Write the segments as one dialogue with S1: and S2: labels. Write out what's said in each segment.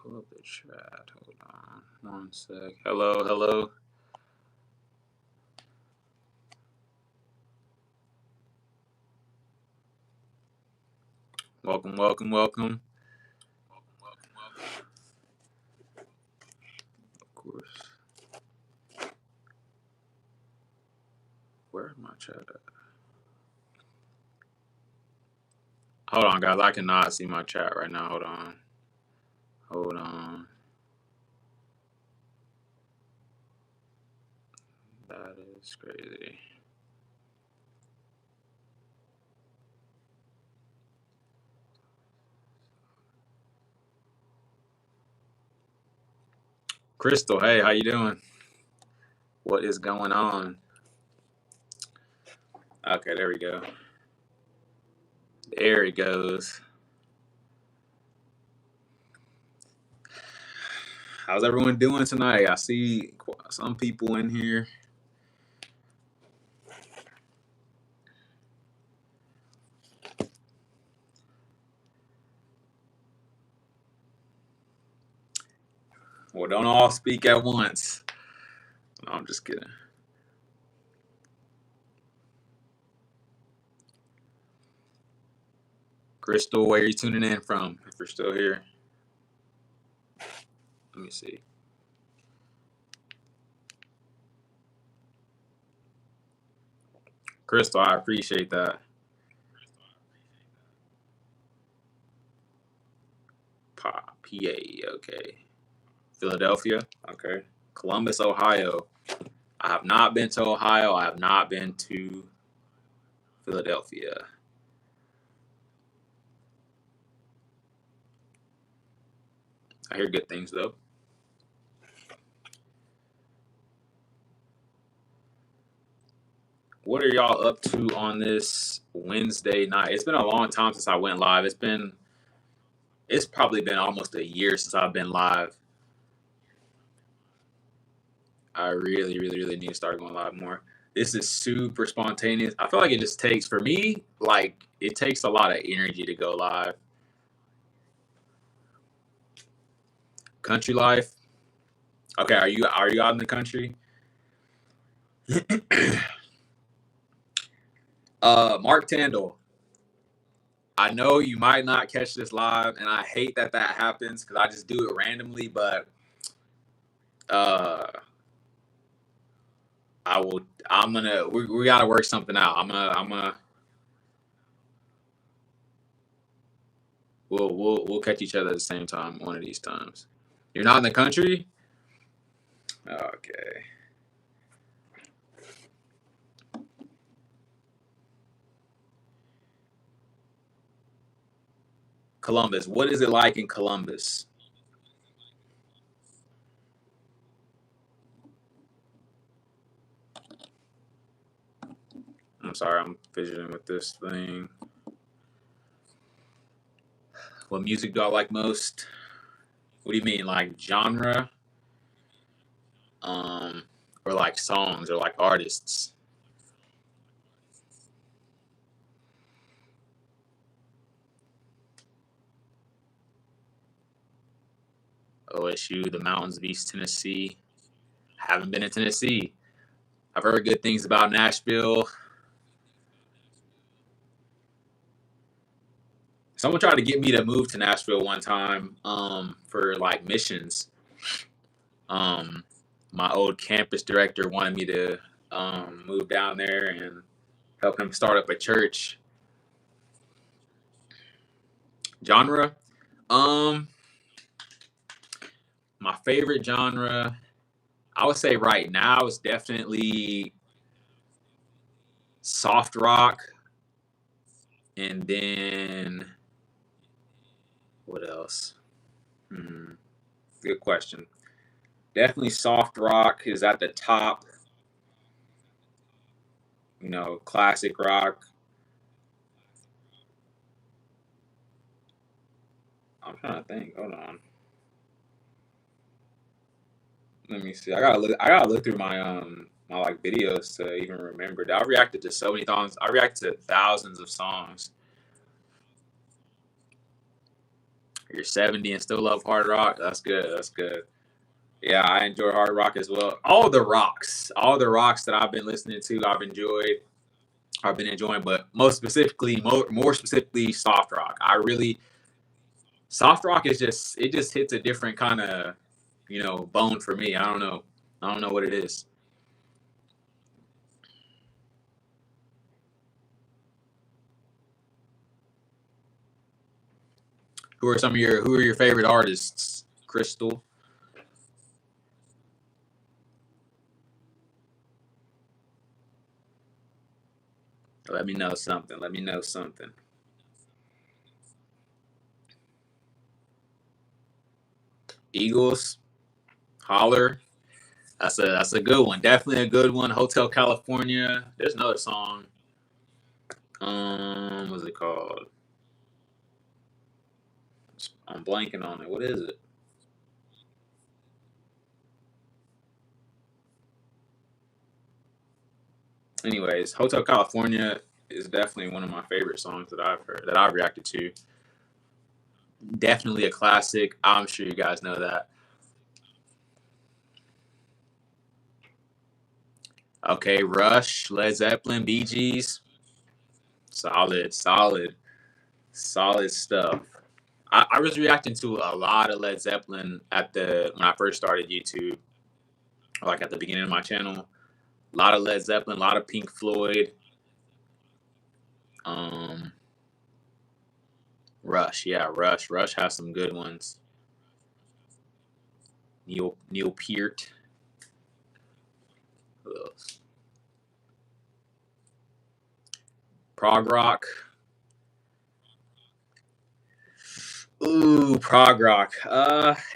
S1: Pull up the chat. Hold on 1 sec. Hello, hello. Welcome, welcome, welcome. Of course. Where's my chat at? Hold on, guys. I cannot see my chat right now. Hold on. Hold on. That is crazy. Crystal, hey, how you doing? What is going on? Okay, there we go. There it goes. How's everyone doing tonight? I see some people in here. Well, don't all speak at once. No, I'm just kidding. Crystal, where are you tuning in from? If you're still here, let me see. Crystal, I appreciate that. PA, okay. Philadelphia, okay. Columbus, Ohio. I have not been to Ohio. I have not been to Philadelphia. I hear good things though. What are y'all up to on this Wednesday night? It's been a long time since I went live. It's probably been almost a year since I've been live. I really, really, really need to start going live more. This is super spontaneous. I feel like it just takes, for me, like it takes a lot of energy to go live. Country life. Okay, are you out in the country? Mark Tandle. I know you might not catch this live, and I hate that happens because I just do it randomly. But I will. I'm gonna. We gotta work something out. I'm gonna. We'll catch each other at the same time one of these times. You're not in the country. Okay. Columbus. What is it like in Columbus? I'm sorry, I'm fidgeting with this thing. What music do I like most? What do you mean, like genre? Or like songs or like artists? OSU, the mountains of East Tennessee. Haven't been in Tennessee. I've heard good things about Nashville. Someone tried to get me to move to Nashville one time for like missions. My old campus director wanted me to move down there and help him start up a church. Genre? My favorite genre, I would say right now is definitely soft rock. And then what else? Good question. Definitely soft rock is at the top. You know, classic rock. I'm trying to think. Hold on. Let me see. I gotta look through my like videos to even remember. I reacted to so many songs. I reacted to thousands of songs. You're 70 and still love hard rock. That's good. That's good. Yeah, I enjoy hard rock as well. All the rocks that I've been listening to, I've been enjoying, but most specifically, more specifically, soft rock. Soft rock is it just hits a different kind of, bone for me. I don't know. I don't know what it is. Who are your favorite artists, Crystal? Let me know something. Let me know something. Eagles, Holler. That's a good one. Definitely a good one. Hotel California. There's another song. What's it called? I'm blanking on it. What is it? Anyways, Hotel California is definitely one of my favorite songs that I've heard that I've reacted to. Definitely a classic. I'm sure you guys know that. Okay, Rush, Led Zeppelin, Bee Gees. Solid, solid, solid stuff. I was reacting to a lot of Led Zeppelin when I first started YouTube, like at the beginning of my channel. A lot of Led Zeppelin, a lot of Pink Floyd, um, Rush. Yeah, Rush. Rush has some good ones. Neil Peart. Who else? Prog rock. Ooh, prog rock.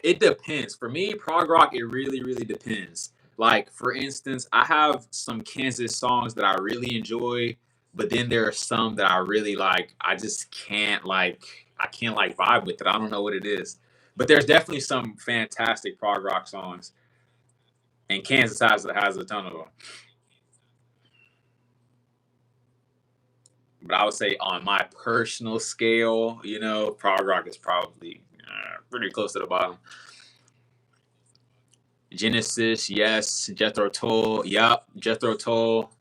S1: It depends. For me, prog rock, it really, really depends. Like, for instance, I have some Kansas songs that I really enjoy, but then there are some that I really like. I can't like vibe with it. I don't know what it is. But there's definitely some fantastic prog rock songs, and Kansas has a ton of them. But I would say on my personal scale, prog rock is probably pretty close to the bottom. Genesis, yes. Jethro Tull, yep. Jethro Tull,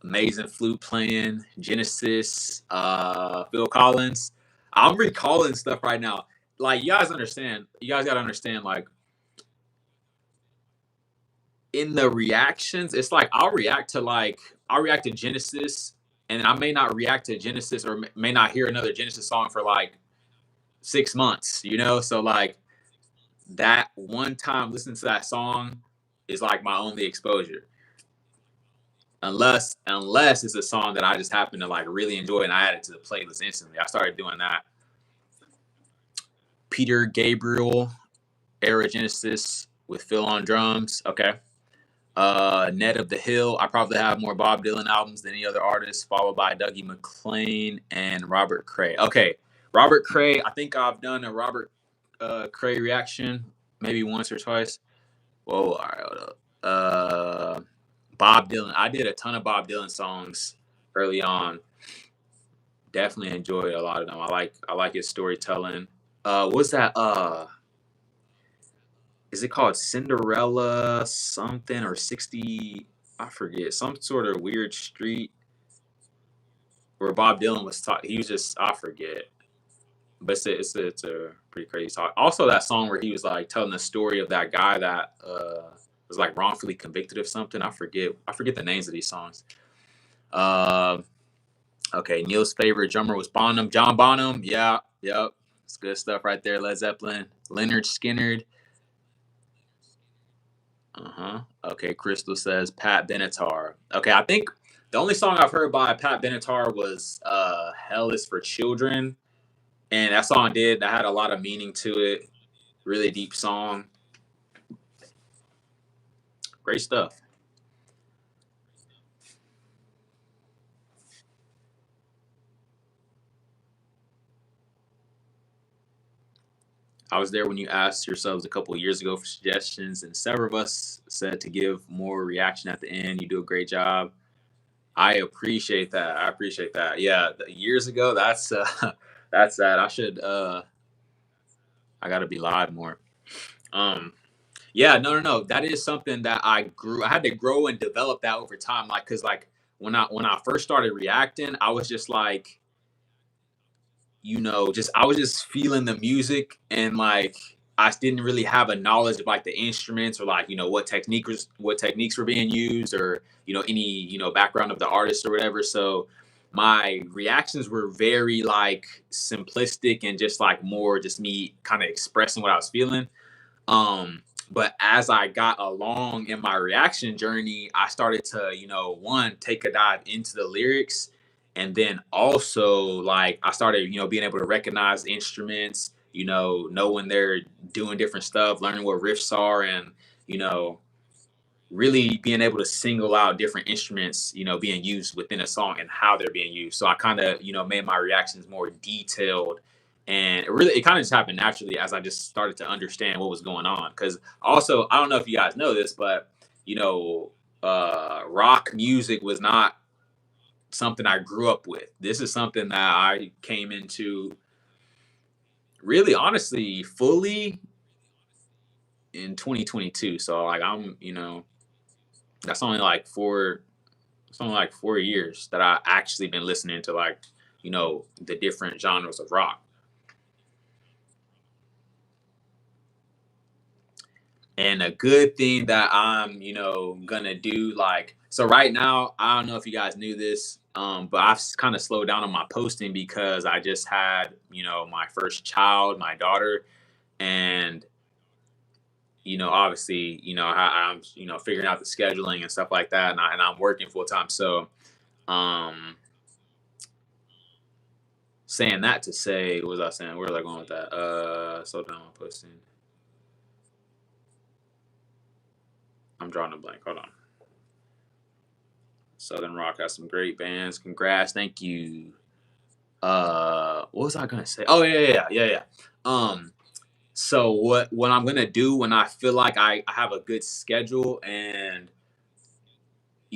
S1: amazing flute playing. Genesis, Phil Collins. I'm recalling stuff right now. Like, you guys gotta understand, like, in the reactions, it's like I'll react to Genesis, and I may not react to Genesis or may not hear another Genesis song for like 6 months, So like that one time listening to that song is like my only exposure. Unless it's a song that I just happen to like really enjoy and I add it to the playlist instantly. I started doing that. Peter Gabriel, era Genesis with Phil on drums. Okay. Ned of the Hill. I probably have more Bob Dylan albums than any other artist, followed by Dougie McLean and Robert Cray. Okay. Robert Cray, I think I've done a Robert Cray reaction maybe once or twice. Whoa, all right, hold up. Bob Dylan. I did a ton of Bob Dylan songs early on. Definitely enjoyed a lot of them. I like his storytelling. What's that? Is it called Cinderella something or 60? I forget. Some sort of weird street where Bob Dylan was talking. He was just I forget. But it's a pretty crazy talk. Also, that song where he was like telling the story of that guy that was like wrongfully convicted of something. I forget. I forget the names of these songs. Uh, okay, Neil's favorite drummer was Bonham. John Bonham. Yeah, yep. It's good stuff right there. Led Zeppelin. Leonard Skinner. Uh-huh. Okay, Crystal says Pat Benatar. Okay, I think the only song I've heard by Pat Benatar was Hell is for Children. And that had a lot of meaning to it. Really deep song. Great stuff. I was there when you asked yourselves a couple of years ago for suggestions, and several of us said to give more reaction at the end. You do a great job. I appreciate that. I appreciate that. Yeah, years ago, that's that's that. I should. I gotta be live more. Um, yeah, no. That is something that I had to grow and develop that over time. Like, cause like when I first started reacting, I was just like, just I was just feeling the music, and like I didn't really have a knowledge of like the instruments, or like what techniques were being used, or any background of the artist or whatever. So my reactions were very like simplistic, and just like more just me kind of expressing what I was feeling. But as I got along in my reaction journey, I started to, one, take a dive into the lyrics. And then also, like, I started, being able to recognize instruments, know when they're doing different stuff, learning what riffs are, and, you know, really being able to single out different instruments, being used within a song and how they're being used. So I kind of, made my reactions more detailed. And it kind of just happened naturally as I just started to understand what was going on. Because also, I don't know if you guys know this, but, you know, rock music was not something I grew up with. This is something that I came into really honestly fully in 2022. So, like, that's only like something like 4 years that I actually been listening to, like, the different genres of rock. And a good thing that I'm, gonna do, like, so right now, I don't know if you guys knew this, but I've kind of slowed down on my posting because I just had, my first child, my daughter, and obviously, I'm, figuring out the scheduling and stuff like that, and I'm working full time. So, um, saying that to say, what was I saying? Where was I going with that? Slow down on posting. I'm drawing a blank. Hold on. Southern Rock has some great bands. Congrats. Thank you. What was I gonna say? Oh, yeah. Um, so what I'm gonna do when I feel like I have a good schedule, and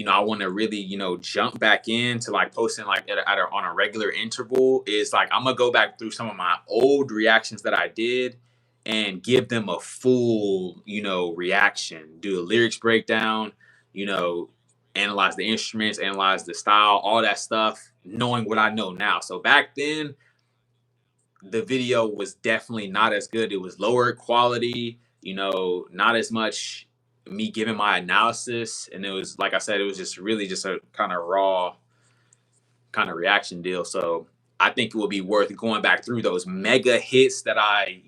S1: I want to really, jump back into like posting like on a regular interval, is like I'm gonna go back through some of my old reactions that I did and give them a full, reaction, do a lyrics breakdown, you know, analyze the instruments, analyze the style, all that stuff, knowing what I know now. So back then, the video was definitely not as good. It was lower quality, not as much me giving my analysis. And it was, like I said, it was just really just a kind of raw kind of reaction deal. So I think it would be worth going back through those mega hits that I,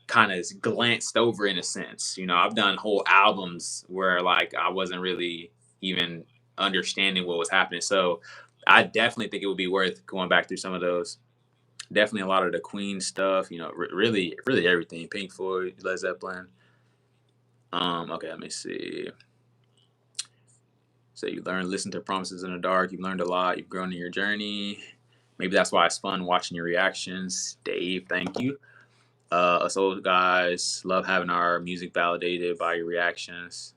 S1: kind of glanced over in a sense. I've done whole albums where like I wasn't really even understanding what was happening. So I definitely think it would be worth going back through some of those. Definitely a lot of the Queen stuff, really everything. Pink Floyd, Led Zeppelin. Okay, let me see. So you listen to Promises in the Dark. You've learned a lot. You've grown in your journey. Maybe that's why it's fun watching your reactions. Dave, thank you. Us old guys love having our music validated by your reactions.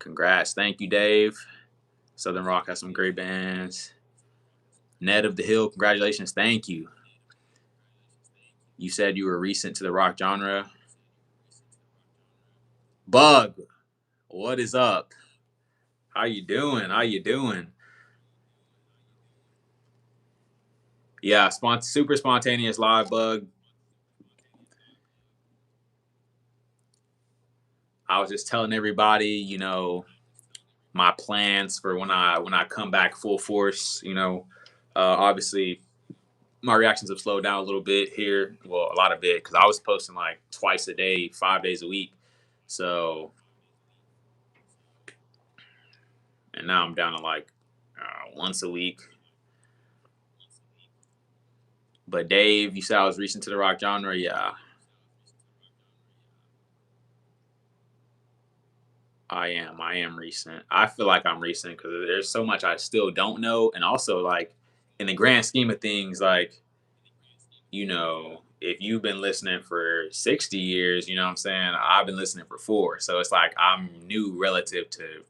S1: Congrats. Thank you, Dave. Southern Rock has some great bands. Ned of the Hill, congratulations. Thank you. You said you were recent to the rock genre. Bug, what is up? How you doing? How you doing? Yeah, super spontaneous live, Bug. I was just telling everybody, my plans for when I come back full force. Obviously my reactions have slowed down a little bit here. Well, a lot of it because I was posting like twice a day, 5 days a week. So, and now I'm down to like once a week. But Dave, you said I was recent to the rock genre. Yeah, I am. I am recent. I feel like I'm recent because there's so much I still don't know, and also like in the grand scheme of things, like if you've been listening for 60 years, you know what I'm saying? I've been listening for 4. So it's like I'm new relative to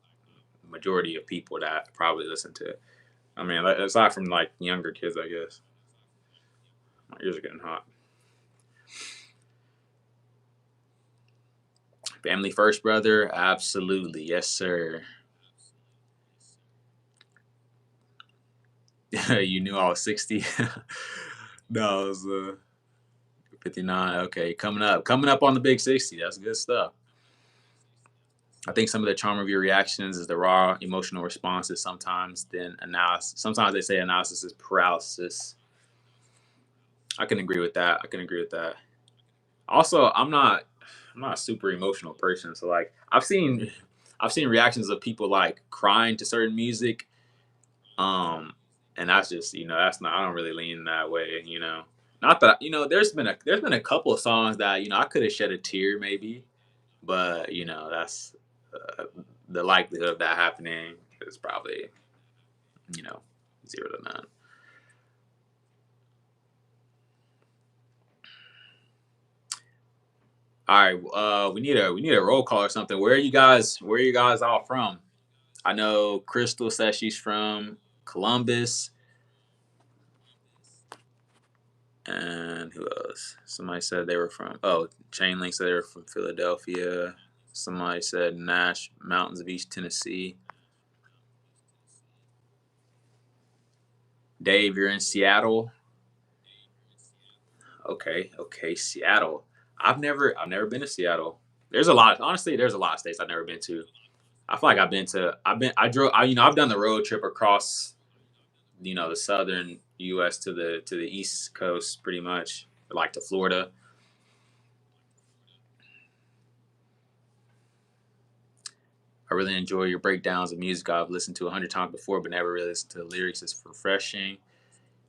S1: majority of people that probably listen to it. I mean, aside from like younger kids, I guess. My ears are getting hot. Family first, brother. Absolutely, yes, sir. You knew I was 60. No, I was 59. Okay, coming up on the big 60. That's good stuff. I think some of the charm of your reactions is the raw emotional responses. Sometimes then analysis. Sometimes they say analysis is paralysis. I can agree with that. I can agree with that. Also, I'm not a super emotional person, so like I've seen reactions of people like crying to certain music, um, and that's just that's not I don't really lean that way. Not that there's been a couple of songs that I could have shed a tear maybe, but that's uh, the likelihood of that happening is probably you know 0 to 9. All right, we need a roll call or something. Where are you guys all from? I know Crystal says she's from Columbus, and who else? Somebody said they were from. Oh, Chainlink said they were from Philadelphia. Somebody said Nash Mountains of East Tennessee. Dave, you're in Seattle. Okay, okay, Seattle. I've never been to Seattle. There's a lot of states I've never been to. I feel like I drove I've done the road trip across the southern US to the east coast pretty much, like to Florida. I really enjoy your breakdowns of music I've listened to 100 times before, but never really listened to the lyrics. It's refreshing.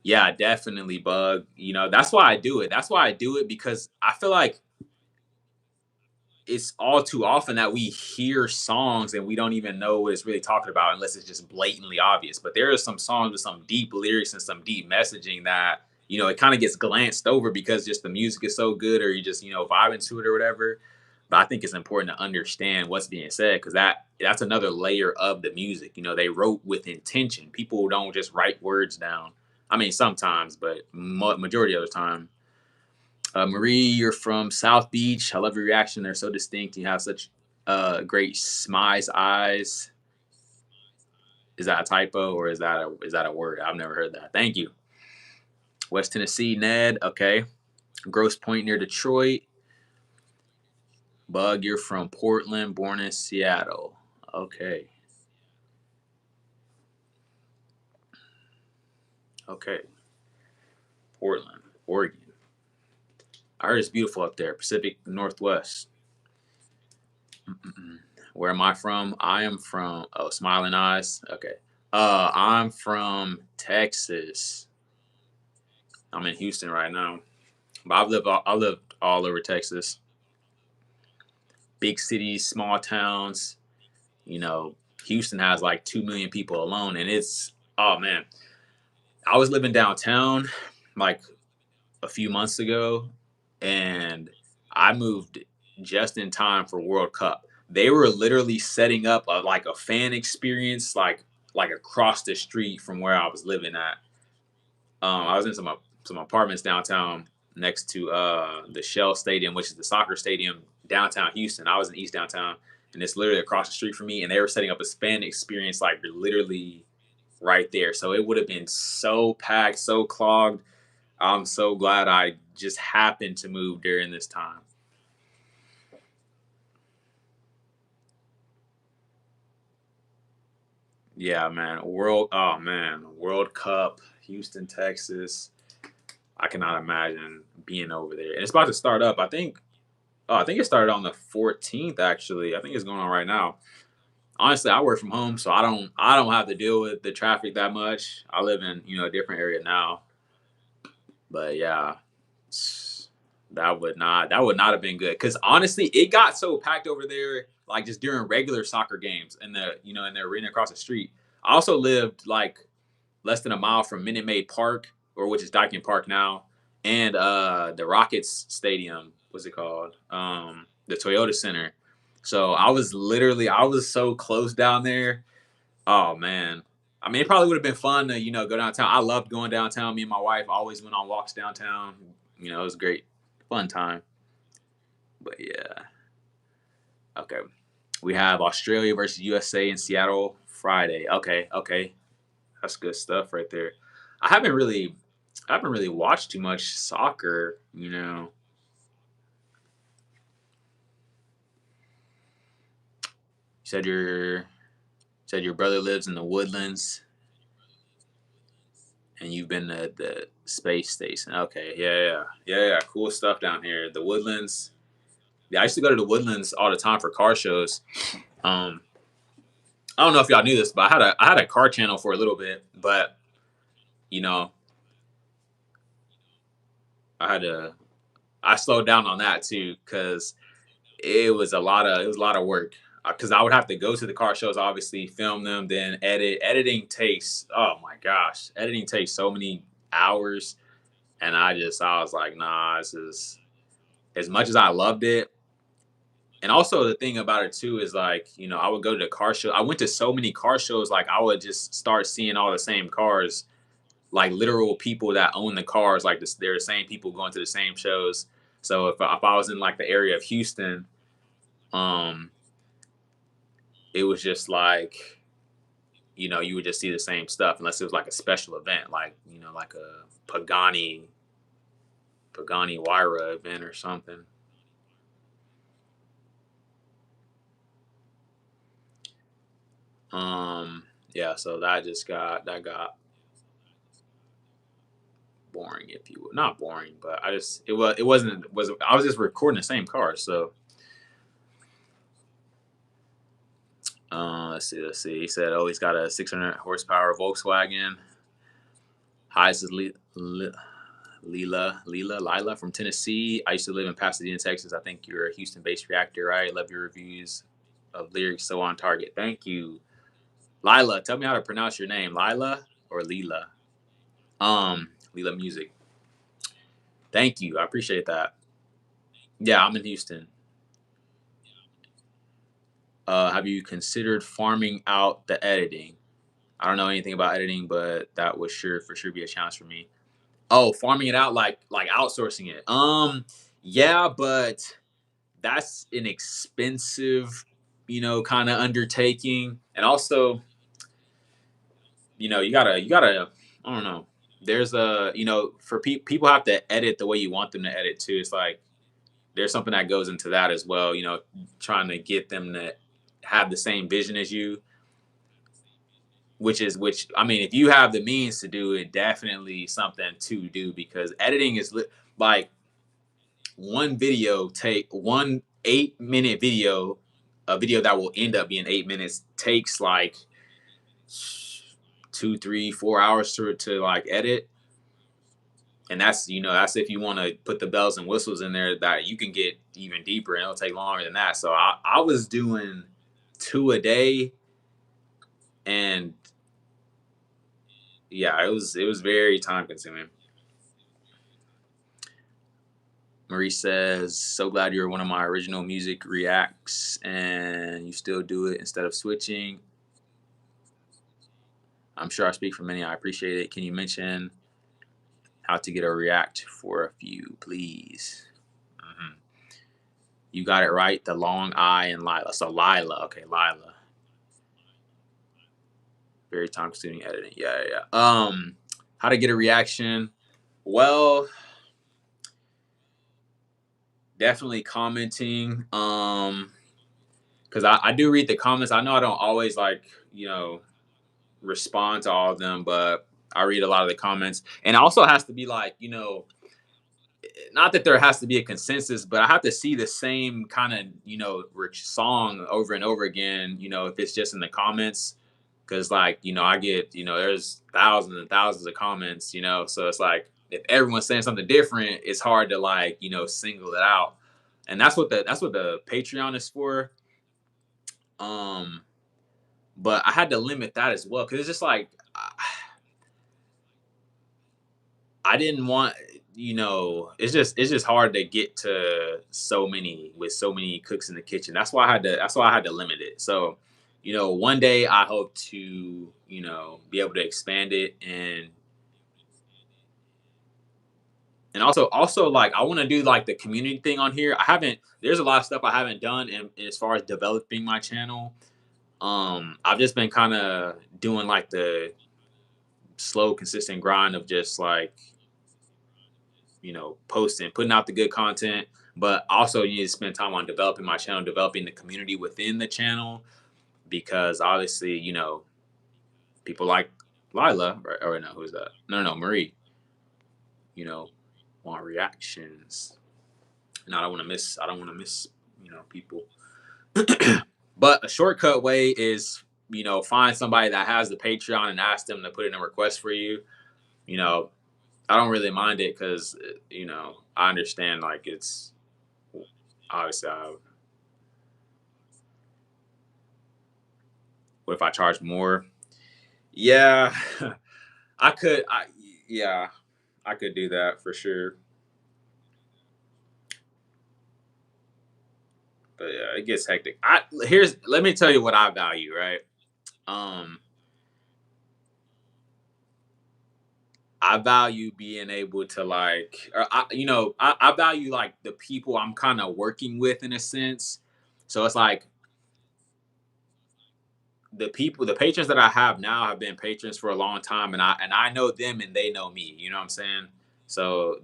S1: Yeah, definitely, Bug. That's why I do it. That's why I do it because I feel like it's all too often that we hear songs and we don't even know what it's really talking about unless it's just blatantly obvious. But there are some songs with some deep lyrics and some deep messaging that it kind of gets glanced over because just the music is so good or you just vibing to it or whatever. But I think it's important to understand what's being said because that's another layer of the music. They wrote with intention. People don't just write words down. I mean, sometimes, but majority of the time. Marie, you're from South Beach. I love your reaction. They're so distinct. You have such great smize eyes. Is that a typo or is that a word? I've never heard that. Thank you. West Tennessee, Ned. Okay. Grosse Point near Detroit. Bug, you're from Portland, born in Seattle. Okay. Okay. Portland, Oregon. I heard it's beautiful up there. Pacific Northwest. Mm-mm-mm. Where am I from? I am from Smiling Eyes. Okay. I'm from Texas. I'm in Houston right now, but I lived all over Texas, big cities, small towns. You know, Houston has like 2 million people alone, and it's oh man. I was living downtown like a few months ago, and I moved just in time for World Cup. They were literally setting up like a fan experience, like across the street from where I was living at. I was in some apartments downtown next to the Shell Stadium, which is the soccer stadium downtown Houston. I was in East downtown, and it's literally across the street from me. And they were setting up a fan experience like literally right there. So it would have been so packed, so clogged. I'm so glad I just happened to move during this time. Yeah, man. World Cup, Houston, Texas. I cannot imagine being over there. And it's about to start up. I think it started on the 14th actually. I think it's going on right now. Honestly, I work from home, so I don't have to deal with the traffic that much. I live in, a different area now. But yeah, that would not have been good cuz honestly, it got so packed over there like just during regular soccer games in the arena across the street. I also lived like less than a mile from Minute Maid Park, or which is Dyken Park now, and the Rockets Stadium. What's it called? The Toyota Center. So I was so close down there. Oh man. I mean, it probably would have been fun to go downtown. I loved going downtown. Me and my wife always went on walks downtown. It was great. fun time. But yeah, okay. We have Australia versus USA in Seattle Friday. Okay, okay, that's good stuff right there. I haven't really, I haven't really watched too much soccer. You said your brother lives in the Woodlands, and you've been to the space station. Okay, yeah. Cool stuff down here. The Woodlands. Yeah, I used to go to the Woodlands all the time for car shows. Um, I don't know if y'all knew this, but I had a car channel for a little bit, but you know, I had to I slowed down on that too because it was a lot of work. Because I would have to go to the car shows, obviously film them, then edit. Editing takes, oh my gosh, editing takes so many hours, and I was like, nah, this is, as much as I loved it. And also the thing about it too is like, I would go to the car show. I went to so many car shows, like I would just start seeing all the same cars, like literal people that own the cars, like this, they're the same people going to the same shows. So if I was in like the area of Houston, um, it was just like, you would just see the same stuff unless it was like a special event, like like a Pagani Huayra event or something. Yeah, so that got boring, if you will. Not boring, but it wasn't I was just recording the same car. So let's see. He said, oh, he's got a 600 horsepower Volkswagen. Hi, this is Lila from Tennessee. I used to live in Pasadena, Texas. I think you're a Houston-based reactor, right? Love your reviews of lyrics so on target. Thank you, Lila. Tell me how to pronounce your name, Lila or Lila. Lila Music. Thank you. I appreciate that. Yeah, I'm in Houston. Have you considered farming out the editing? I don't know anything about editing, but that would for sure be a challenge for me. Oh, farming it out, like outsourcing it. Yeah, but that's an expensive, kind of undertaking, and also, you gotta. I don't know. There's for people have to edit the way you want them to edit too. It's like there's something that goes into that as well. Trying to get them to have the same vision as you, which I mean, if you have the means to do it, definitely something to do because editing is like one 8-minute video, a video that will end up being 8 minutes takes like 2, 3, 4 hours to like edit. And that's if you want to put the bells and whistles in there that you can get even deeper and it'll take longer than that. So I was doing two a day, and yeah, it was very time consuming. Marie says, so glad you're one of my original music reacts and you still do it instead of switching. I'm sure I speak for many. I appreciate it. Can you mention how to get a react for a few, please? hmm You got it right. The long I and Lila. So Lila. Okay, Lila. Very time consuming editing. Yeah. How to get a reaction? Well, definitely commenting. Because I do read the comments. I know I don't always respond to all of them, but I read a lot of the comments. And it also has to be like, not that there has to be a consensus, but I have to see the same kind of, rich song over and over again, if it's just in the comments. Cause like, I get, there's thousands and thousands of comments, so it's like if everyone's saying something different, it's hard to like, single it out. And that's what the Patreon is for. Um, but I had to limit that as well. Cause it's just like I didn't want, it's just hard to get to so many with so many cooks in the kitchen. That's why I had to limit it. So, one day I hope to, be able to expand it and And also like I want to do like the community thing on here. I haven't. There's a lot of stuff I haven't done in as far as developing my channel. I've just been kind of doing like the slow, consistent grind of just like posting, putting out the good content. But also, you need to spend time on developing my channel, developing the community within the channel, because obviously, people like Lila, or no, who's that? No, Marie. You know, want reactions, and I don't want to miss. I don't want to miss. People. But a shortcut way is, find somebody that has the Patreon and ask them to put in a request for you. You know, I don't really mind it because, I understand like it's obviously, what if I charge more? Yeah, I could. Yeah, I could do that for sure. But yeah, it gets hectic. Let me tell you what I value, right? Um, I value being able to like, or I value like the people I'm kind of working with in a sense. So it's like the patrons that I have now have been patrons for a long time, and I know them and they know me. You know what I'm saying? So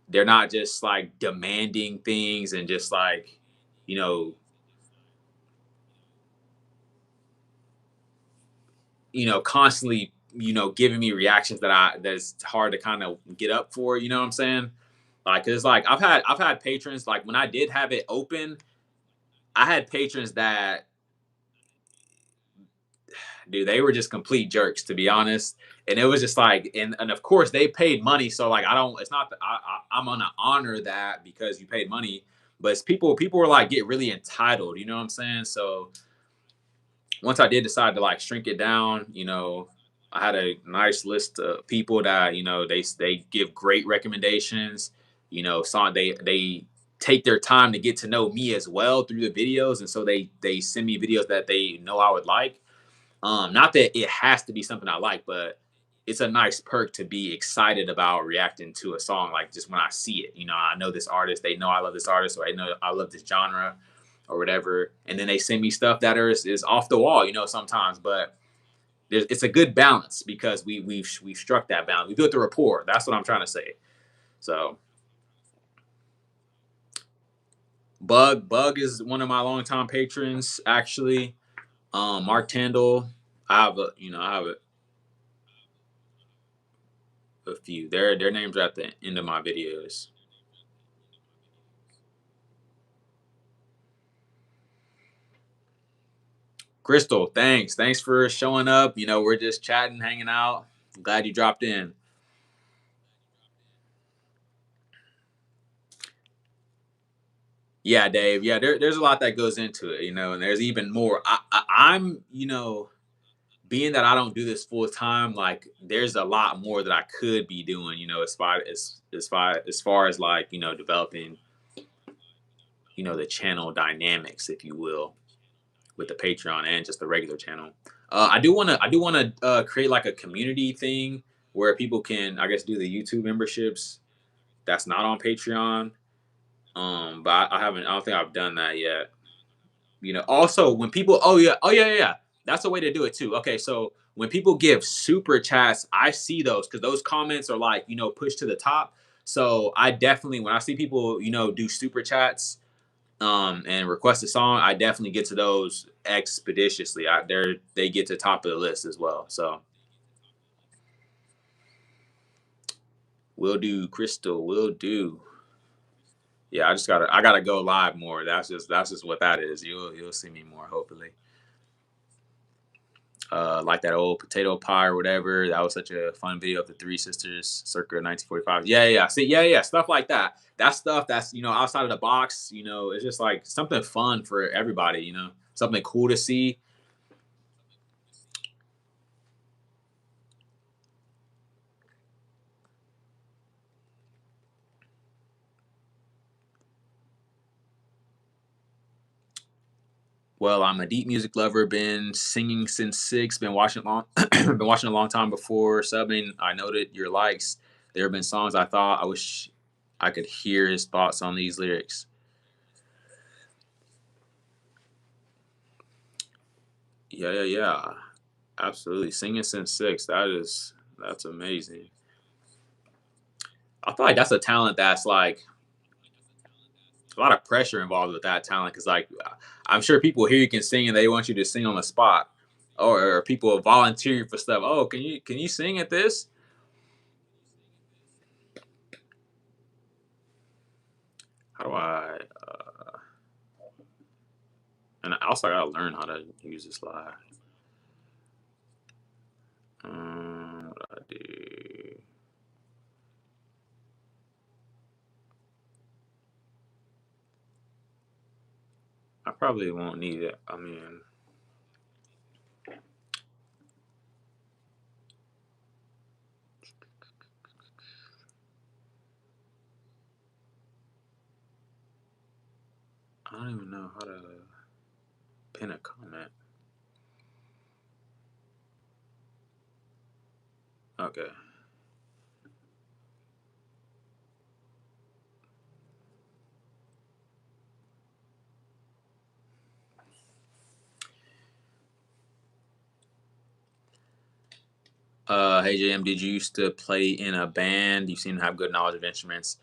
S1: they're not just like demanding things and just like, you know, constantly, giving me reactions that's hard to kind of get up for. You know what I'm saying? Like, 'cause it's like I've had patrons like when I did have it open, I had patrons that, dude, they were just complete jerks, to be honest. And it was just like, and of course they paid money, so like I don't. It's not that I'm gonna honor that because you paid money, but it's people were like get really entitled. You know what I'm saying? So once I did decide to like shrink it down, I had a nice list of people that they give great recommendations. They take their time to get to know me as well through the videos, and so they send me videos that they know I would like. Not that it has to be something I like, but it's a nice perk to be excited about reacting to a song. Like just when I see it, I know this artist, they know I love this artist, or I know I love this genre or whatever. And then they send me stuff that is off the wall, sometimes, but it's a good balance because we've struck that balance. We built the rapport. That's what I'm trying to say. So Bug is one of my longtime patrons, actually. Mark Tandle, I have a few. Their names are at the end of my videos. Crystal, thanks for showing up. We're just chatting, hanging out. Glad you dropped in. Yeah, Dave. Yeah, there's a lot that goes into it, and there's even more. I'm, being that I don't do this full time, like there's a lot more that I could be doing, as far as like, developing, the channel dynamics, if you will, with the Patreon and just the regular channel. I do want to create like a community thing where people can, I guess, do the YouTube memberships. That's not on Patreon. But I haven't. I don't think I've done that yet. Also when people, oh yeah, that's a way to do it too. Okay, so when people give super chats, I see those because those comments are like, pushed to the top. So I definitely, when I see people, do super chats, and request a song, I definitely get to those expeditiously. They get to the top of the list as well. So we'll do, Crystal, will do. Yeah, I gotta go live more. That's just what that is. You'll see me more, hopefully. Like that old potato pie or whatever. That was such a fun video of the Three Sisters circa 1945. Yeah. See, yeah, stuff like that. That stuff that's outside of the box. It's just like something fun for everybody. Something cool to see. Well, I'm a deep music lover. Been singing since 6. Been watching long. Been watching a long time before subbing. I noted your likes. There have been songs I thought I wish I could hear his thoughts on these lyrics. Yeah, yeah, yeah. Absolutely. Singing since six. That's amazing. I feel like that's a talent that's like a lot of pressure involved with that talent because like I'm sure people here you can sing and they want you to sing on the spot, or people volunteering for stuff. Oh, can you sing at this? How do I? And also I gotta learn how to use this live. What do I do? I probably won't need it. I mean, I don't even know how to pin a comment. Okay. Hey JM, did you used to play in a band? You seem to have good knowledge of instruments.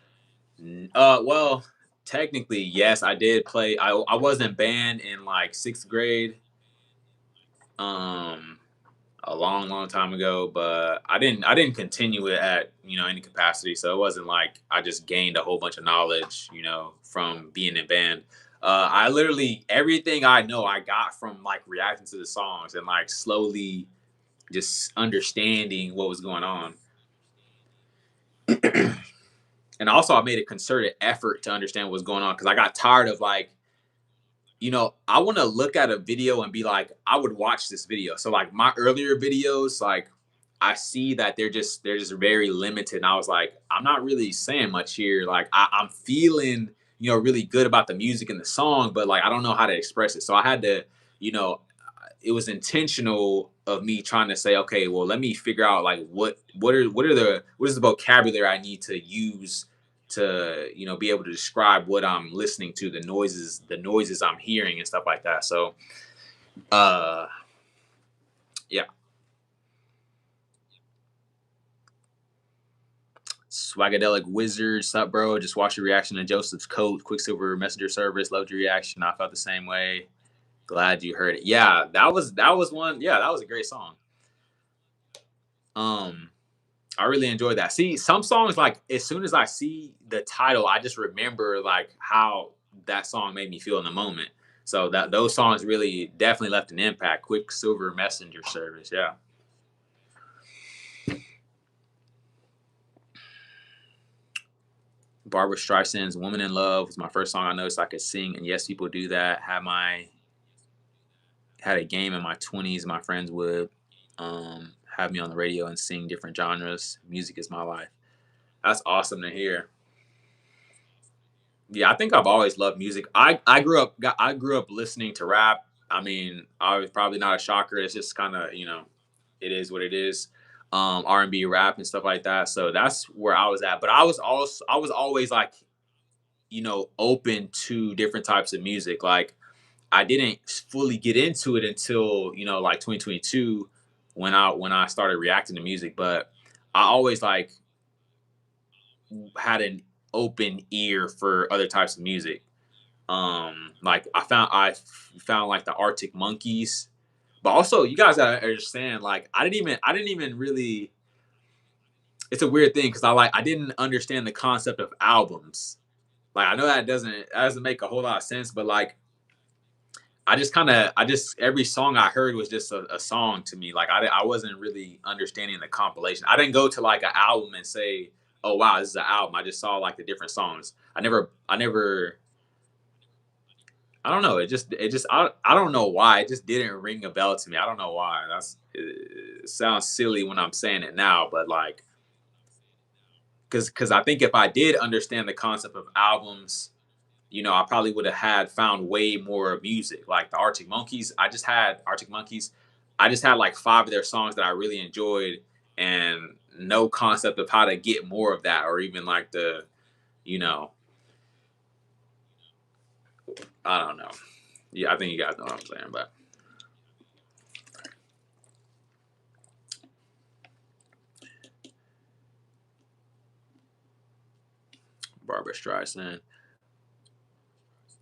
S1: Well, technically, yes, I did play. I was in band in like sixth grade, um, a long, long time ago, but I didn't continue it at any capacity. So it wasn't like I just gained a whole bunch of knowledge, from being in band. I literally everything I know I got from like reacting to the songs and like slowly just understanding what was going on. And also I made a concerted effort to understand what was going on because I got tired of like, I want to look at a video and be like, I would watch this video. So like my earlier videos, like I see that they're just very limited. And I was like, I'm not really saying much here. Like I'm feeling, really good about the music and the song, but like I don't know how to express it. So I had to, you know, it was intentional of me trying to say, okay, well, let me figure out like what is the vocabulary I need to use to be able to describe what I'm listening to, the noises I'm hearing and stuff like that. So uh yeah. Swagadelic Wizard, sup bro? Just watched your reaction to Joseph's Coat, Quicksilver Messenger Service. Loved your reaction. I felt the same way. Glad you heard it. Yeah, that was one. Yeah, that was a great song. Um, I really enjoyed that. See, some songs like as soon as I see the title, I just remember like how that song made me feel in the moment. So that those songs really definitely left an impact. Quicksilver Messenger Service, yeah. Barbara Streisand's "Woman in Love" was my first song I noticed I could sing, and yes, people do that. Had a game in my 20s. My friends would have me on the radio and sing different genres. Music is my life. That's awesome to hear. Yeah, I think I've always loved music. I grew up listening to rap. I mean, I was probably not a shocker. It's just kind of it is what it is. R&B, rap, and stuff like that. So that's where I was at. But I was always like open to different types of music. Like I didn't fully get into it until like 2022 when I started reacting to music. But I always like had an open ear for other types of music. Like I found like the Arctic Monkeys, but also you guys gotta understand. Like I didn't even really. It's a weird thing because I didn't understand the concept of albums. Like I know that doesn't make a whole lot of sense, but like I just every song I heard was just a song to me. Like I wasn't really understanding the compilation. I didn't go to like an album and say, oh wow, this is an album. I just saw like the different songs. I never I don't know. I don't know why. It just didn't ring a bell to me. I don't know why. It sounds silly when I'm saying it now, but like because I think if I did understand the concept of albums, I probably would have had found way more music. Like the Arctic Monkeys, I just had Arctic Monkeys. I just had like five of their songs that I really enjoyed, and no concept of how to get more of that, or even like the, you know, I don't know. Yeah, I think you guys know what I'm saying, but Barbara Streisand.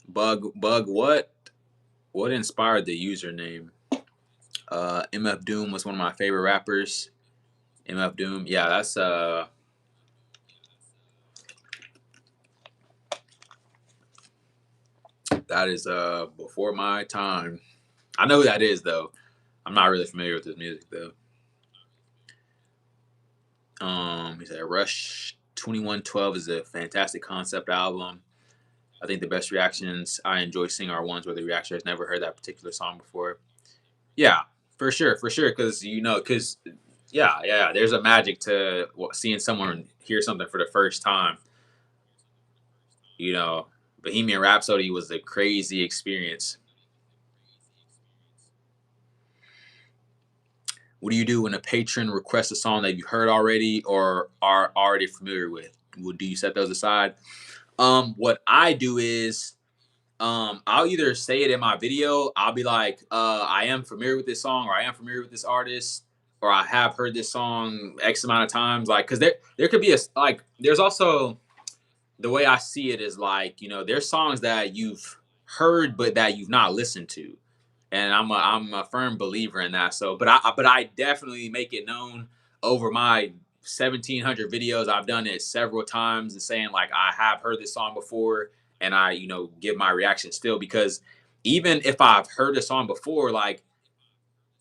S1: Bug, what inspired the username? MF Doom was one of my favorite rappers. MF Doom, yeah, that is before my time. I know who that is though. I'm not really familiar with his music though. He said Rush 2112 is a fantastic concept album. I think the best reactions I enjoy seeing are ones where the reactor has never heard that particular song before. Yeah, for sure. Because because yeah, there's a magic to seeing someone hear something for the first time. You know, Bohemian Rhapsody was a crazy experience. What do you do when a patron requests a song that you heard already or are already familiar with? Do you set those aside? What I do is I'll either say it in my video. I'll be like, I am familiar with this song, or I am familiar with this artist, or I have heard this song X amount of times. Like, cause there could be like, there's also the way I see it is like, there's songs that you've heard but that you've not listened to, and I'm a firm believer in that. So, but I definitely make it known over my 1,700 videos. I've done it several times and saying like I have heard this song before, and I give my reaction still, because even if I've heard a song before, like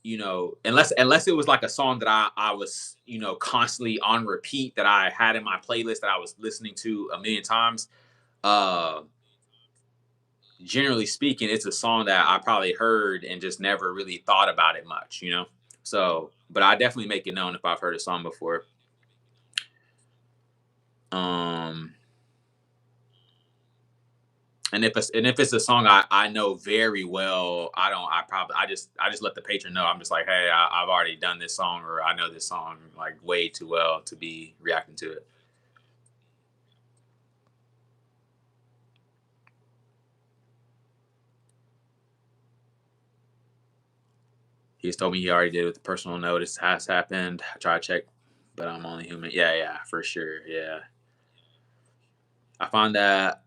S1: unless it was like a song that I was constantly on repeat, that I had in my playlist that I was listening to a million times. Uh, Generally speaking, it's a song that I probably heard and just never really thought about it much. So, but I definitely make it known if I've heard a song before. Um, and if it's a song I know very well, I just let the patron know. I'm just like, hey, I've already done this song, or I know this song like way too well to be reacting to it. He's told me he already did it with the personal notice has happened. I try to check, but I'm only human. Yeah, yeah, for sure. Yeah. I find that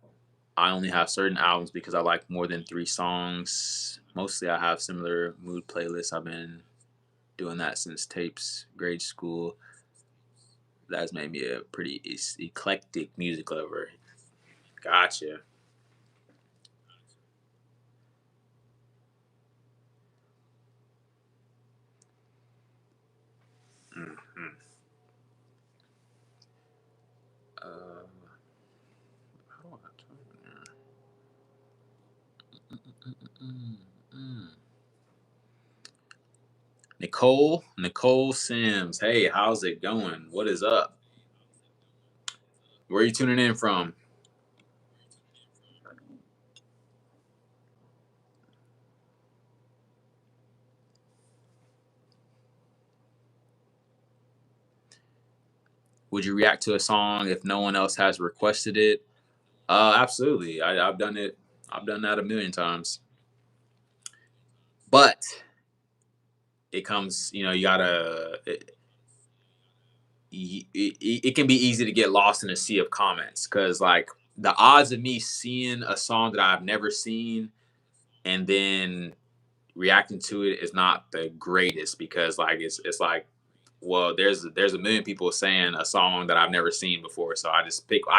S1: I only have certain albums because I like more than three songs. Mostly I have similar mood playlists. I've been doing that since tapes, grade school. That's made me a pretty eclectic music lover. Gotcha. Mm-hmm. Uh, how do I turn there? Mm-mm-mm-mm. Nicole Sims. Hey, how's it going? What is up? Where are you tuning in from? Would you react to a song if no one else has requested it? Absolutely. I've done it. I've done that a million times. But it comes, you gotta. It can be easy to get lost in a sea of comments, because like the odds of me seeing a song that I've never seen and then reacting to it is not the greatest, because like it's like, well, there's a million people saying a song that I've never seen before, so I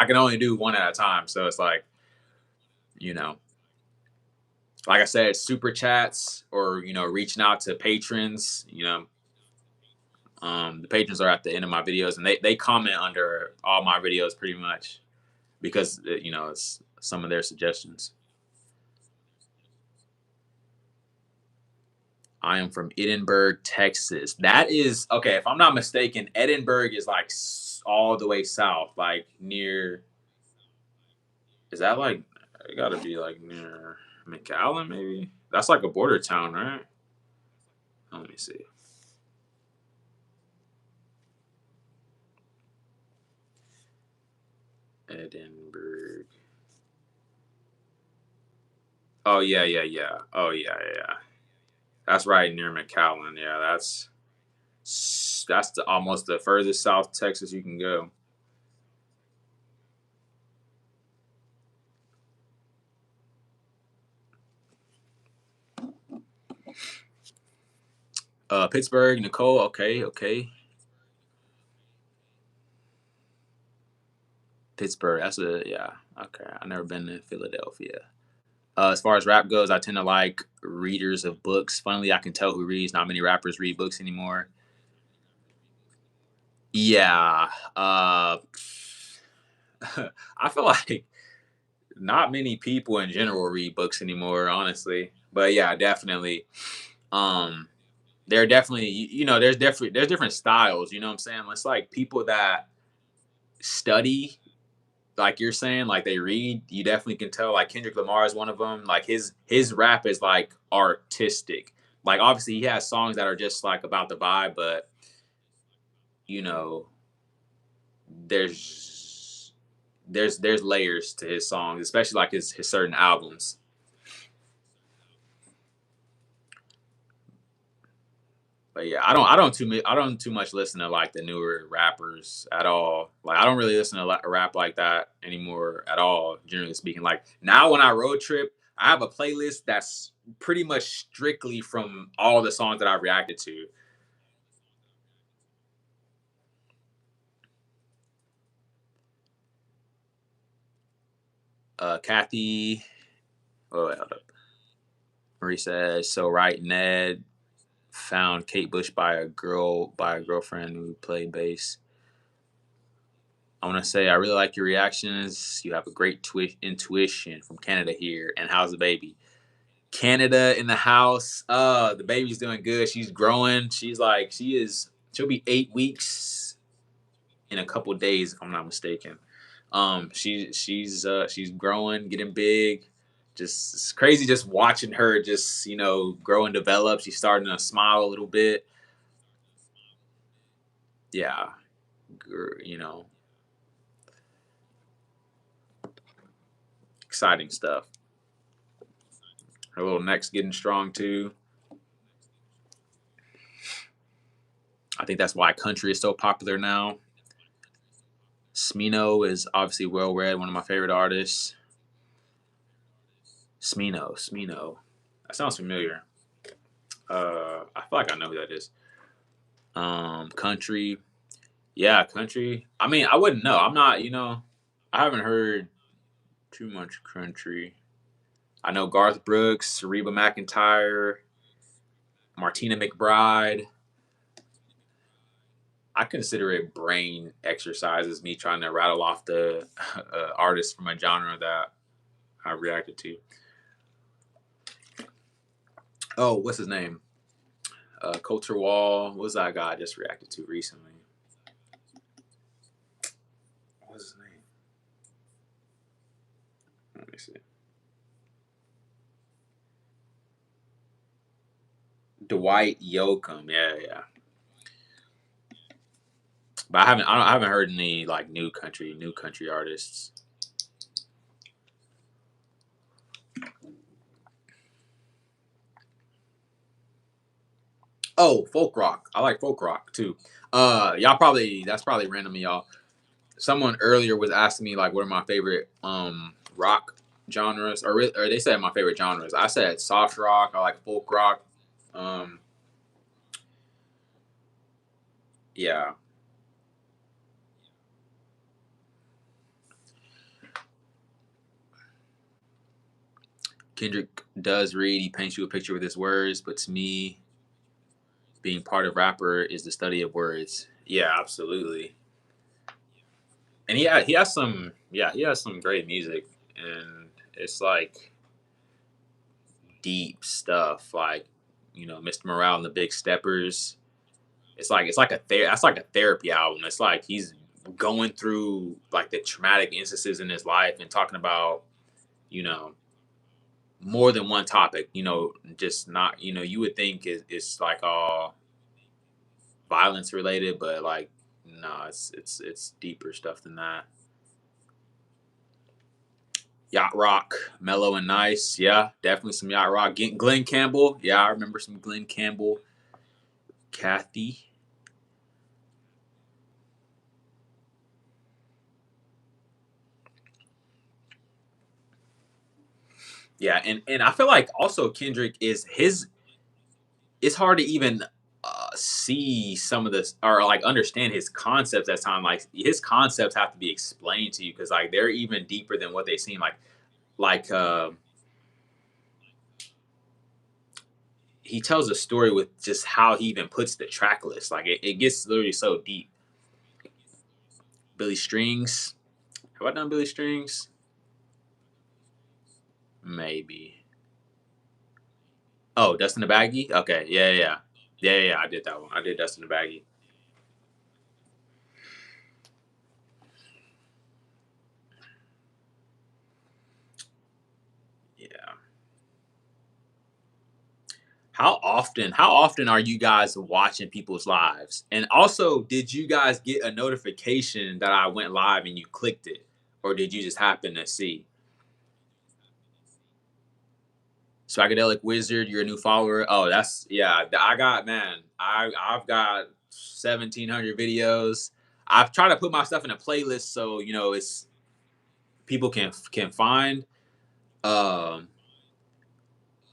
S1: can only do one at a time. So it's like, you know like I said, super chats, or reaching out to patrons. The patrons are at the end of my videos, and they comment under all my videos pretty much, because it's some of their suggestions. I am from Edinburgh, Texas. That is okay. If I'm not mistaken, Edinburgh is like all the way south, like near. Is that like? It got to be like near McAllen, maybe. That's like a border town, right? Let me see. Edinburgh. Oh yeah, yeah, yeah. Oh yeah, yeah, yeah. That's right near McAllen. Yeah, that's almost the furthest South Texas you can go. Pittsburgh, Nicole. Okay, okay. Pittsburgh. That's a yeah. Okay, I've never been to Philadelphia. As far as rap goes, I tend to like readers of books. Funnily, I can tell who reads. Not many rappers read books anymore. Yeah. I feel like not many people in general read books anymore, honestly. But yeah, definitely. Um, there are definitely there's different styles. You know what I'm saying? It's like people that study, like you're saying, like they read. You definitely can tell. Like Kendrick Lamar is one of them. Like his rap is like artistic. Like obviously he has songs that are just like about the vibe, but you know there's there's layers to his songs, especially like his certain albums. But yeah, I don't too much listen to like the newer rappers at all. Like I don't really listen to rap like that anymore at all. Generally speaking, like now when I road trip, I have a playlist that's pretty much strictly from all the songs that I've reacted to. Kathy, oh wait, hold up. Marie says so. Right, Ned found Kate Bush by a girlfriend who played bass. I want to say I really like your reactions. You have a great intuition from Canada here. And how's the baby? Canada in the house. The baby's doing good. She's growing. She'll be 8 weeks in a couple days if I'm not mistaken. She's growing, getting big. Just it's crazy just watching her just grow and develop. She's starting to smile a little bit. Yeah, you know, exciting stuff. Her little neck's getting strong too. I think that's why country is so popular now. Smino is obviously well read, one of my favorite artists. Smino. That sounds familiar. I feel like I know who that is. Country. Yeah, country. I mean, I wouldn't know. I'm not, I haven't heard too much country. I know Garth Brooks, Reba McEntire, Martina McBride. I consider it brain exercises, me trying to rattle off the artists from a genre that I reacted to. Oh, what's his name? Culture Wall. What was that guy I just reacted to recently? What's his name? Let me see. Dwight Yoakam. Yeah, yeah. But I haven't heard any like new country artists. Oh, folk rock. I like folk rock too. Y'all probably that's probably random of y'all. Someone earlier was asking me like what are my favorite rock genres, or they said my favorite genres. I said soft rock. I like folk rock. Um, yeah, Kendrick does read. He paints you a picture with his words, but to me, being part of rapper is the study of words. Yeah, absolutely. And he has some great music, and it's like deep stuff, like Mr. Morale and the Big Steppers. That's like a therapy album. It's like he's going through like the traumatic instances in his life and talking about you know more than one topic. Just not you would think it's like all violence related, but like no, it's deeper stuff than that. Yacht Rock, Mellow and Nice. Yeah, definitely some Yacht Rock. Glenn Campbell. Yeah, I remember some Glenn Campbell. Kathy. Yeah, and I feel like also Kendrick is his. It's hard to even see some of this or like understand his concepts at time. Like his concepts have to be explained to you because like they're even deeper than what they seem. Like he tells a story with just how he even puts the track list. Like it gets literally so deep. Billy Strings. Have I done Billy Strings? Maybe. Oh, Dustin the Baggy? Okay. Yeah, yeah. Yeah, yeah, yeah. I did that one. I did Dustin the Baggy. Yeah. How often are you guys watching people's lives? And also, did you guys get a notification that I went live and you clicked it? Or did you just happen to see? Psychedelic Wizard, you're a new follower. Oh, that's yeah. I got man. I've got 1,700 videos. I've tried to put my stuff in a playlist so it's people can find. Um,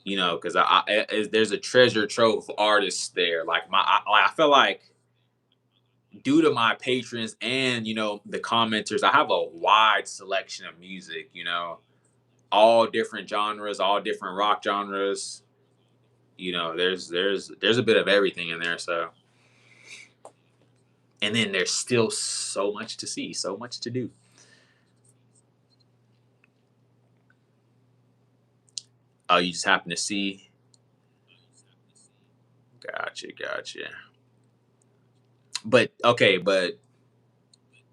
S1: because there's a treasure trove of artists there. Like I feel like due to my patrons and the commenters, I have a wide selection of music. All different genres, all different rock genres. There's a bit of everything in there. So, and then there's still so much to see, so much to do. Oh, you just happen to see. Gotcha. But okay, but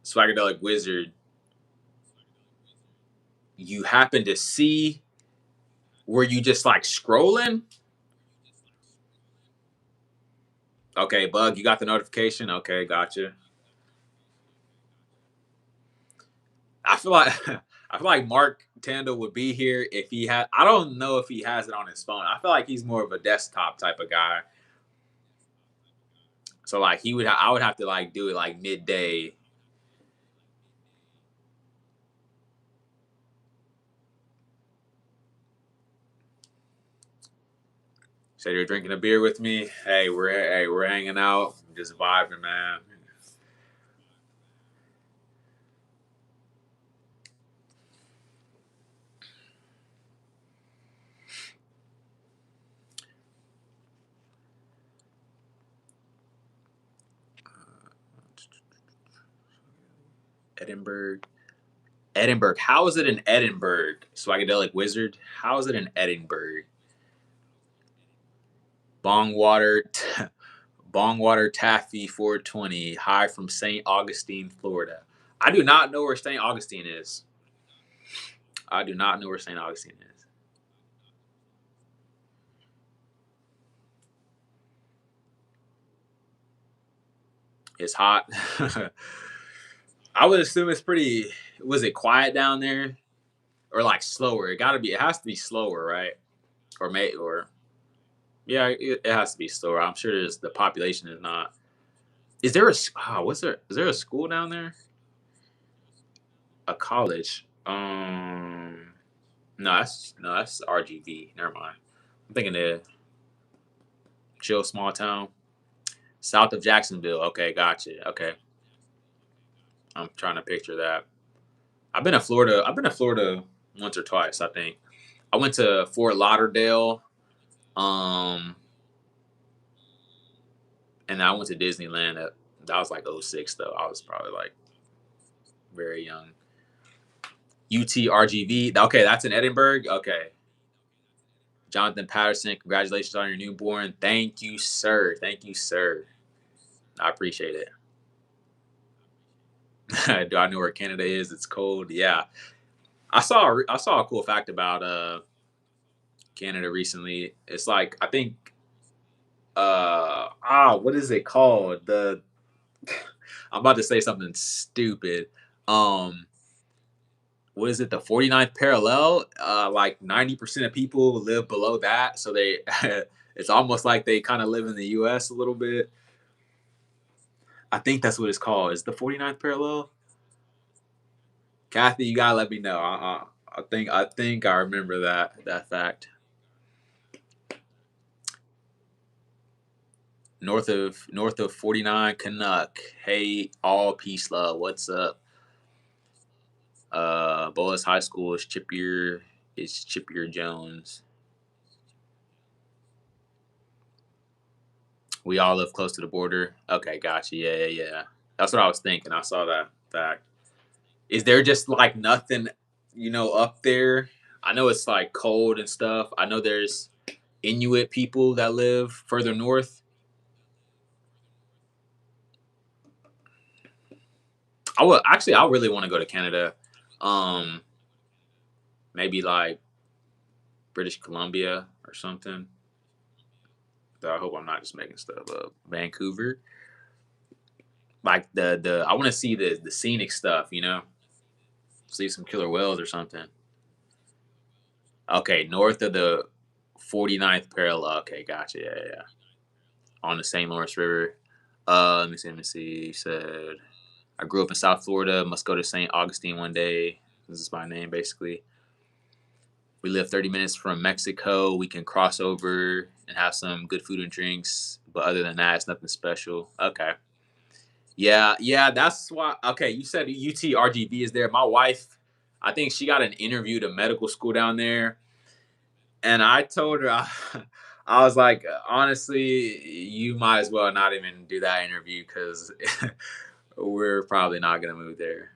S1: Swaggadelic Wizard, you happen to see. Were you just like scrolling? Okay, Bug, you got the notification. Okay, gotcha. I feel like I feel like Mark Tandle would be here if he had. I don't know if he has it on his phone. I feel like he's more of a desktop type of guy. So like I would have to like do it like midday. Say you're drinking a beer with me. Hey, we're hanging out, just vibing, man. Edinburgh. Edinburgh. How is it in Edinburgh? Swagadelic Wizard. How is it in Edinburgh? Bongwater. Bongwater Taffy 420. Hi from St. Augustine, Florida. I do not know where St. Augustine is. I do not know where St. Augustine is. It's hot. I would assume it's pretty. Was it quiet down there, or like slower? It got to be. It has to be slower, right? Or yeah, it has to be slower. I'm sure the population is not. Is there a what's there? Is there a school down there? A college? No, that's RGV. Never mind. I'm thinking the chill small town south of Jacksonville. Okay, gotcha. Okay, I'm trying to picture that. I've been to Florida. I've been to Florida once or twice. I think I went to Fort Lauderdale. Um, and I went to Disneyland. That was like '06 though. I was probably like very young. UTRGV. Okay, that's in Edinburgh. Okay. Jonathan Patterson, congratulations on your newborn. Thank you, sir. Thank you, sir. I appreciate it. Do I know where Canada is? It's cold. Yeah, I saw a cool fact about Canada recently. It's like I think what is it called? The I'm about to say something stupid. Um what is it, the 49th parallel? Like 90% of people live below that, so they it's almost like they kind of live in the US a little bit. I think that's what it's called. Is the 49th parallel? Kathy, you gotta let me know. I think I remember that fact. North of 49 Canuck. Hey, all peace love. What's up? Boas High School is Chippier. It's Chippier Jones. We all live close to the border. Okay, gotcha. Yeah. That's what I was thinking. I saw that fact. Is there just like nothing, up there? I know it's like cold and stuff. I know there's Inuit people that live further north. I really want to go to Canada. Um, Maybe like British Columbia or something. So I hope I'm not just making stuff up. Vancouver, like the I want to see the scenic stuff. See some killer whales or something. Okay, north of the 49th parallel. Okay, gotcha. Yeah. On the St. Lawrence River. Let me see. He said, I grew up in South Florida. Must go to St. Augustine one day. This is my name, basically. We live 30 minutes from Mexico. We can cross over and have some good food and drinks. But other than that, it's nothing special. Okay. Yeah. That's why. Okay, you said UTRGV is there. My wife, I think she got an interview to medical school down there. And I told her, I was like, honestly, you might as well not even do that interview because we're probably not gonna move there.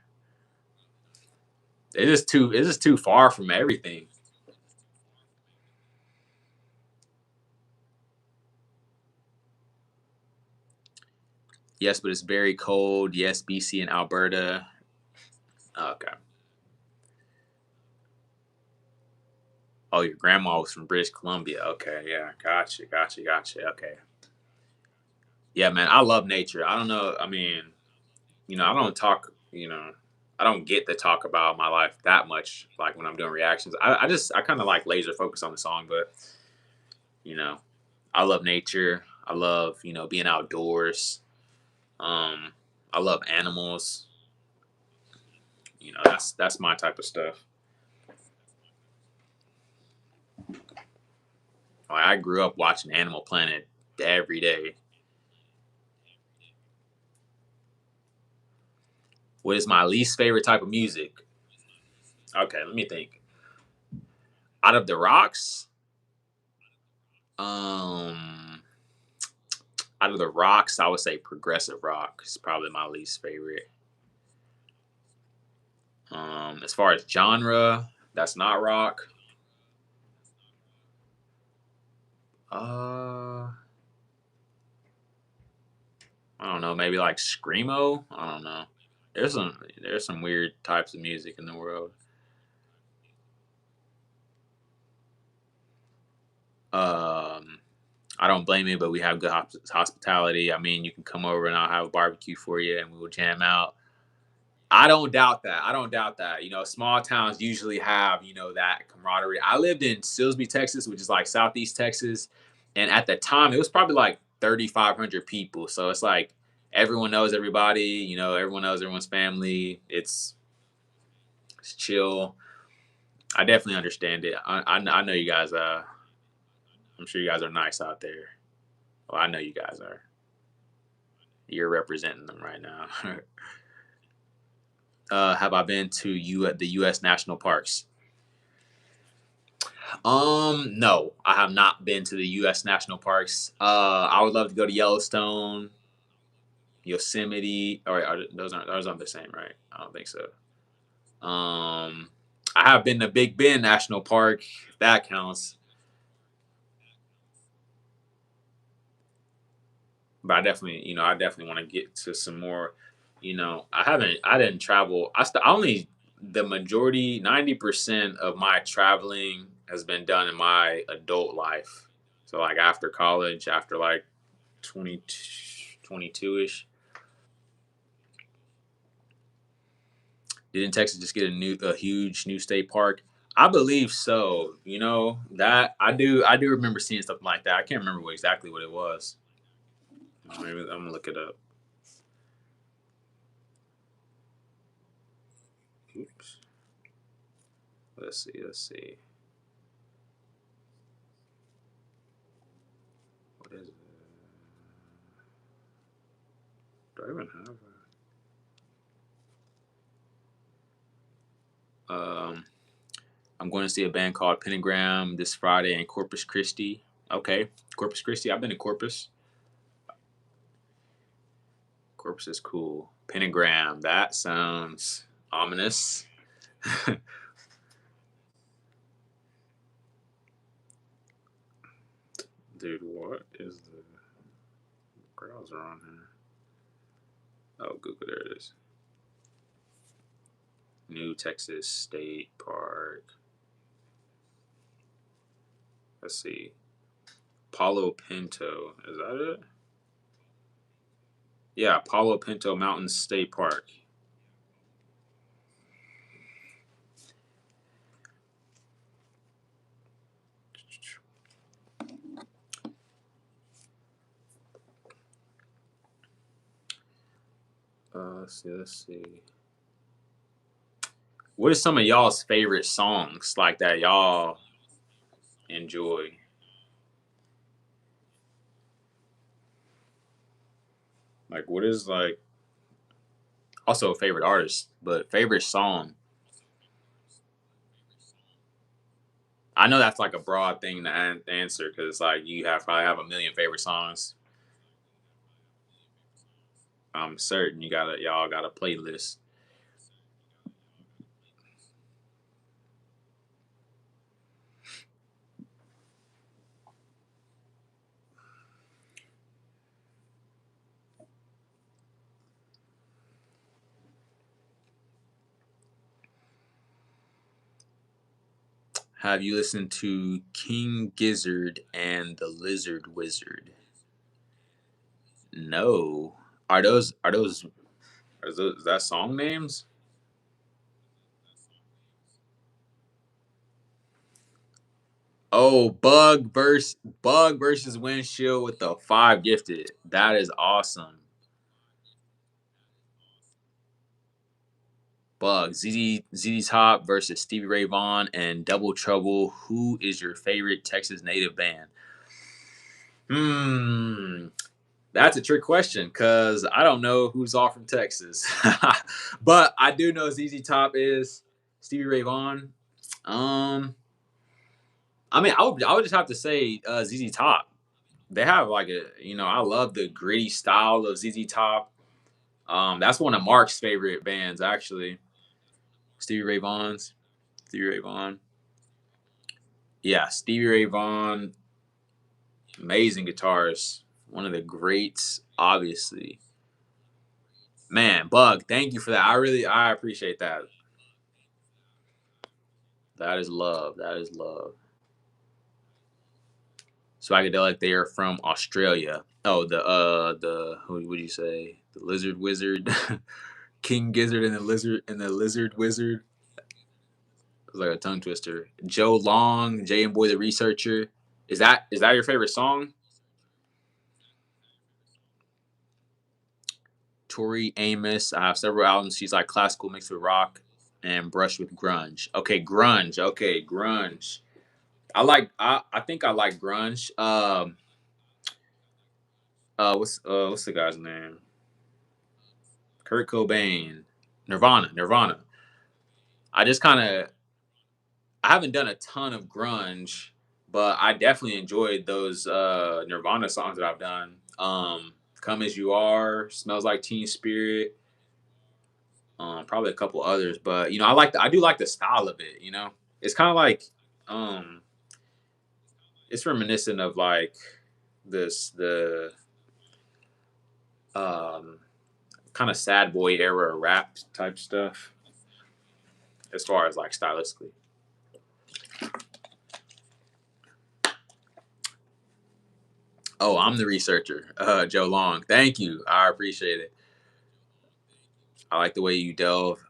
S1: It's just too far from everything. Yes, but it's very cold. Yes, BC and Alberta. Okay. Oh, your grandma was from British Columbia. Okay, yeah, gotcha. Okay. Yeah, man, I love nature. I don't know. I mean, I don't talk. I don't get to talk about my life that much. Like when I'm doing reactions, I kind of like laser focus on the song, but you know, I love nature. I love being outdoors. Um, I love animals. That's my type of stuff. Like, I grew up watching Animal Planet every day. What is my least favorite type of music? Okay, let me think. Out of the rocks, um, out of the rocks, I would say progressive rock is probably my least favorite. As far as genre, that's not rock. Uh, I don't know, maybe like screamo. I don't know. There's some weird types of music in the world. Um, I don't blame you, but we have good hospitality. I mean, you can come over and I'll have a barbecue for you, and we will jam out. I don't doubt that. I don't doubt that. Small towns usually have, that camaraderie. I lived in Silsbee, Texas, which is like Southeast Texas. And at the time, it was probably like 3,500 people. So it's like everyone knows everybody, everyone knows everyone's family. It's chill. I definitely understand it. I know you guys, I'm sure you guys are nice out there. Well, I know you guys are. You're representing them right now. Have I been to the U.S. national parks? No, I have not been to the U.S. national parks. I would love to go to Yellowstone, Yosemite. Or those aren't the same, right? I don't think so. Um, I have been to Big Bend National Park. If that counts, but I definitely want to get to some more. I didn't travel. I only the majority, 90% of my traveling has been done in my adult life. So like after college, after like 20, 22 ish. Didn't Texas just get a huge new state park? I believe so. You know that I do remember seeing something like that. I can't remember exactly what it was. Maybe I'm gonna look it up. Oops. Let's see. Let's see. What is it? Do I even have it? I'm going to see a band called Pentagram this Friday in Corpus Christi. Okay, Corpus Christi. I've been to Corpus. Corpus is cool. Pentagram. That sounds ominous. Dude, what is the browser on here? Oh, Google. There it is. New Texas State Park. Let's see. Palo Pinto. Is that it? Yeah, Palo Pinto Mountain State Park. Let's see. Let's see. What are some of y'all's favorite songs like that y'all enjoy? Like, what is like also a favorite artist, but favorite song? I know that's like a broad thing to answer because like you have probably have a million favorite songs. I'm certain y'all got a playlist. Have you listened to King Gizzard and the Lizard Wizard? No. Are those is that song names? Oh, Bug versus Windshield with the five gifted. That is awesome. Bug, ZZ Top versus Stevie Ray Vaughan and Double Trouble. Who is your favorite Texas native band? Hmm, that's a trick question because I don't know who's all from Texas, but I do know ZZ Top is Stevie Ray Vaughan. Um, I mean, I would just have to say ZZ Top. They have like I love the gritty style of ZZ Top. That's one of Mark's favorite bands actually. Stevie Ray Vaughan's. Stevie Ray Vaughan. Yeah, Stevie Ray Vaughan, amazing guitarist, one of the greats, obviously. Man, Bug, thank you for that. I appreciate that. That is love. That is love. Swagadelic, they are from Australia. Oh, the what would you say? The Lizard Wizard, King Gizzard, and the Lizard Wizard. It was like a tongue twister. Joe Long, Jay and Boy the Researcher. Is that your favorite song? Tori Amos. I have several albums. She's like classical mixed with rock and brush with grunge. Okay, grunge. Okay, grunge. I think I like grunge. What's the guy's name? Kurt Cobain. Nirvana. I just kind of I haven't done a ton of grunge, but I definitely enjoyed those Nirvana songs that I've done. Come as You Are, Smells Like Teen Spirit, probably a couple others, but I do like the style of it. It's kind of like um, it's reminiscent of like the um, kind of sad boy era rap type stuff as far as like stylistically. Oh, I'm the researcher, Joe Long. Thank you, I appreciate it. I like the way you delve.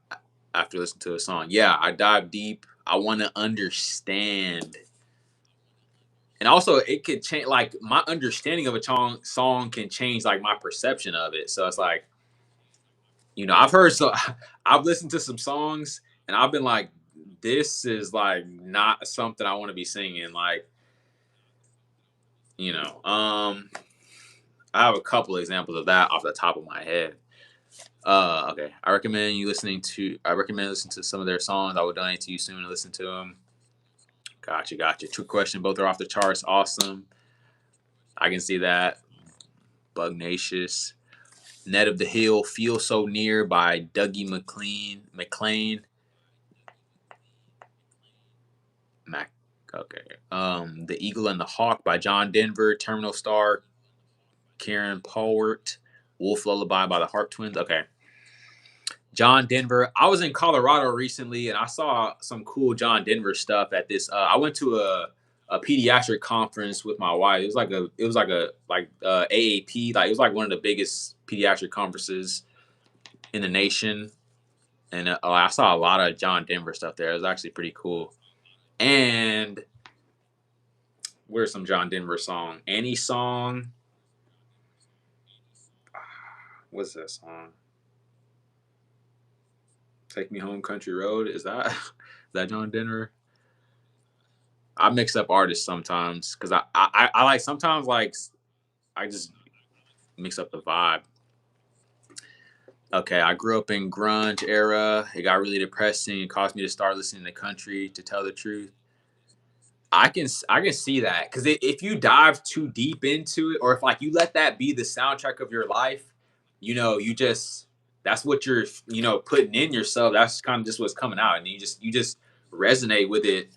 S1: after listening to a song. Yeah, I dive deep. I want to understand. And also it could change like my understanding of a song can change like my perception of it. So it's like, I've heard so I've listened to some songs and I've been like, this is like not something I want to be singing. Like, you know, um, I have a couple examples of that off the top of my head. Okay. I recommend listening to some of their songs. I will donate to you soon to listen to them. Gotcha, gotcha. True question. Both are off the charts. Awesome. I can see that. Bugnacious. Net of the Hill, Feel So Near by Dougie McLean. Mac. Okay. The Eagle and the Hawk by John Denver. Terminal Star, Karen Polwart. Wolf Lullaby by the Harp Twins. Okay. John Denver. I was in Colorado recently and I saw some cool John Denver stuff at this. I went to a pediatric conference with my wife. It was like AAP. Like it was like one of the biggest pediatric conferences in the nation. And I saw a lot of John Denver stuff there. It was actually pretty cool. And where's some John Denver song? Any song? What's that song? Take Me Home, Country Road. Is that John Denver? I mix up artists sometimes because I like sometimes like I just mix up the vibe. Okay, I grew up in grunge era. It got really depressing. It caused me to start listening to country. To tell the truth, I can see that because if you dive too deep into it, or if like you let that be the soundtrack of your life, you just that's what you're putting in yourself. That's kind of just what's coming out, and you just resonate with it,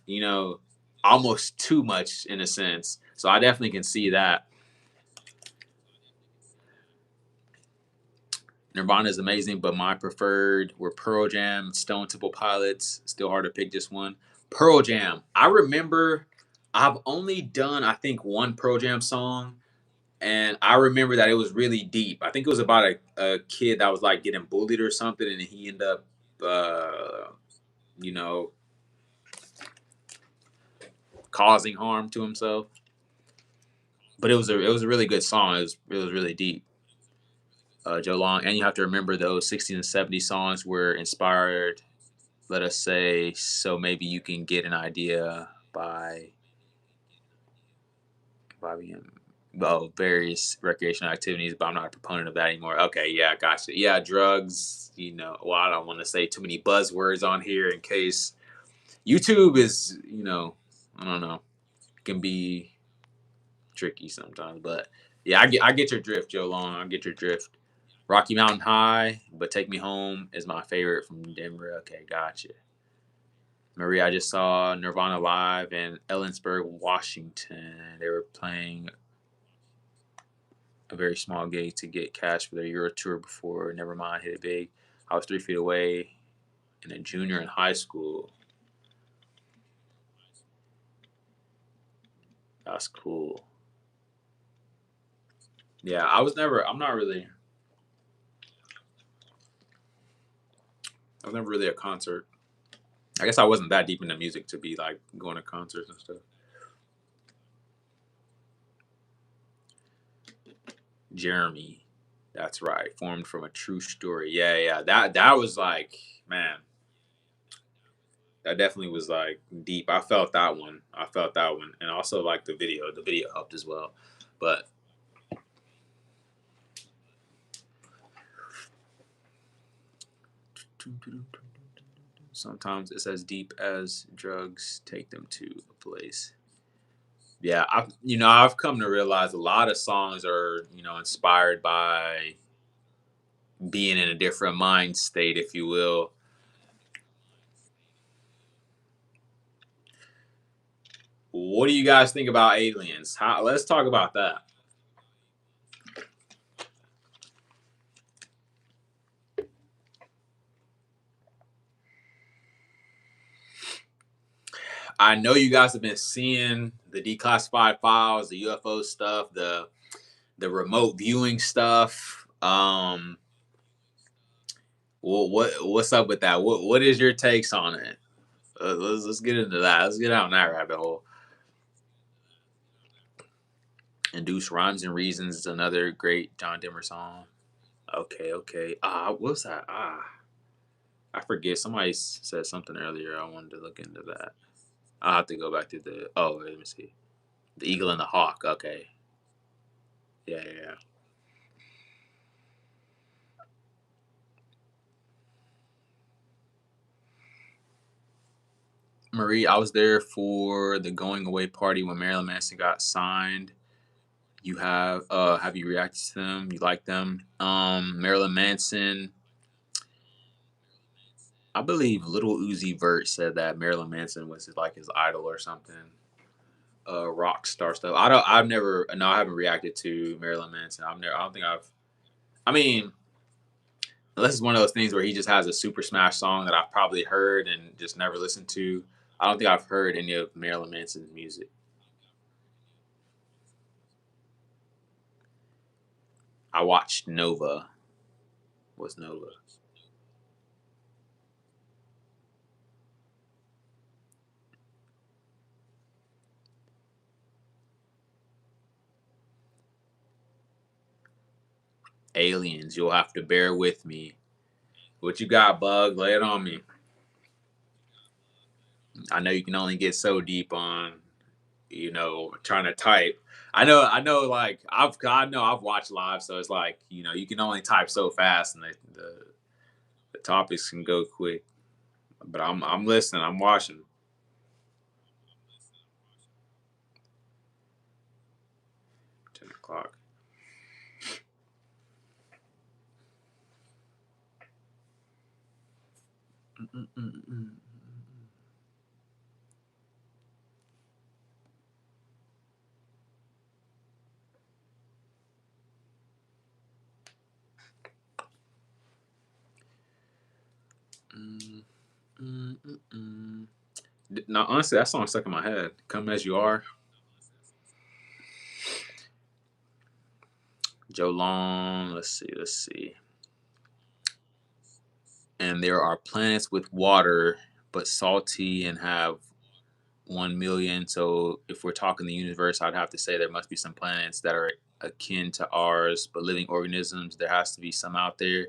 S1: almost too much in a sense. So I definitely can see that. Nirvana is amazing, but my preferred were Pearl Jam, Stone Temple Pilots. Still hard to pick just one. Pearl Jam. I remember I've only done, I think, one Pearl Jam song, and I remember that it was really deep. I think it was about a kid that was like getting bullied or something, and he ended up, you know, causing harm to himself. But it was a really good song. It was really deep. Joe Long, and you have to remember those 60s and 70s songs were inspired, let us say, so maybe you can get an idea by being various recreational activities, but I'm not a proponent of that anymore. Okay, yeah, gotcha. Yeah, drugs, well, I don't want to say too many buzzwords on here in case YouTube is, I don't know, can be tricky sometimes, but yeah, I get your drift, Joe Long. I get your drift. Rocky Mountain High, but Take Me Home is my favorite from Denver. Okay, gotcha. Maria, I just saw Nirvana live in Ellensburg, Washington. They were playing a very small gig to get cash for their Euro tour before Nevermind hit it big. I was 3 feet away and a junior in high school. That's cool. Yeah, I'm not really, I was never really a concert. I guess I wasn't that deep into music to be like going to concerts and stuff. Jeremy. That's right. Formed from a true story. Yeah, yeah. That was like, man, that definitely was like deep. I felt that one. I felt that one. And also like the video. The video helped as well. But sometimes it's as deep as drugs take them to a place. Yeah, I've come to realize a lot of songs are, inspired by being in a different mind state, if you will. What do you guys think about aliens? Let's talk about that. I know you guys have been seeing the declassified files, the UFO stuff, the remote viewing stuff. what's up with that? What is your takes on it? Let's get into that. Let's get down that rabbit hole. Induce Rhymes and Reasons is another great John Denver song. Okay, okay. What's that? I forget. Somebody said something earlier. I wanted to look into that. I'll have to go back to the. Oh, let me see. The Eagle and the Hawk. Okay. Yeah, yeah, yeah. Marie, I was there for the going away party when Marilyn Manson got signed. You have you reacted to them? You like them? Marilyn Manson. I believe Little Uzi Vert said that Marilyn Manson was like his idol or something. Rock star stuff. I've never. No, I haven't reacted to Marilyn Manson. I've never. I don't think I've. I mean, unless it's one of those things where he just has a super smash song that I've probably heard and just never listened to. I don't think I've heard any of Marilyn Manson's music. I watched Nova. What's Nova? Aliens. You'll have to bear with me. What you got, Bug? Lay it on me. I know you can only get so deep on, trying to type. I know. Like I've watched live, so it's like you can only type so fast, and the topics can go quick. But I'm listening. I'm watching. 10 o'clock. Mm-mm-mm-mm. Mm, mm, mm, mm. No, honestly, that song stuck in my head. "Come as You Are," Joe Long. Let's see. Let's see. And there are planets with water, but salty and have 1 million. So if we're talking the universe, I'd have to say there must be some planets that are akin to ours, but living organisms. There has to be some out there.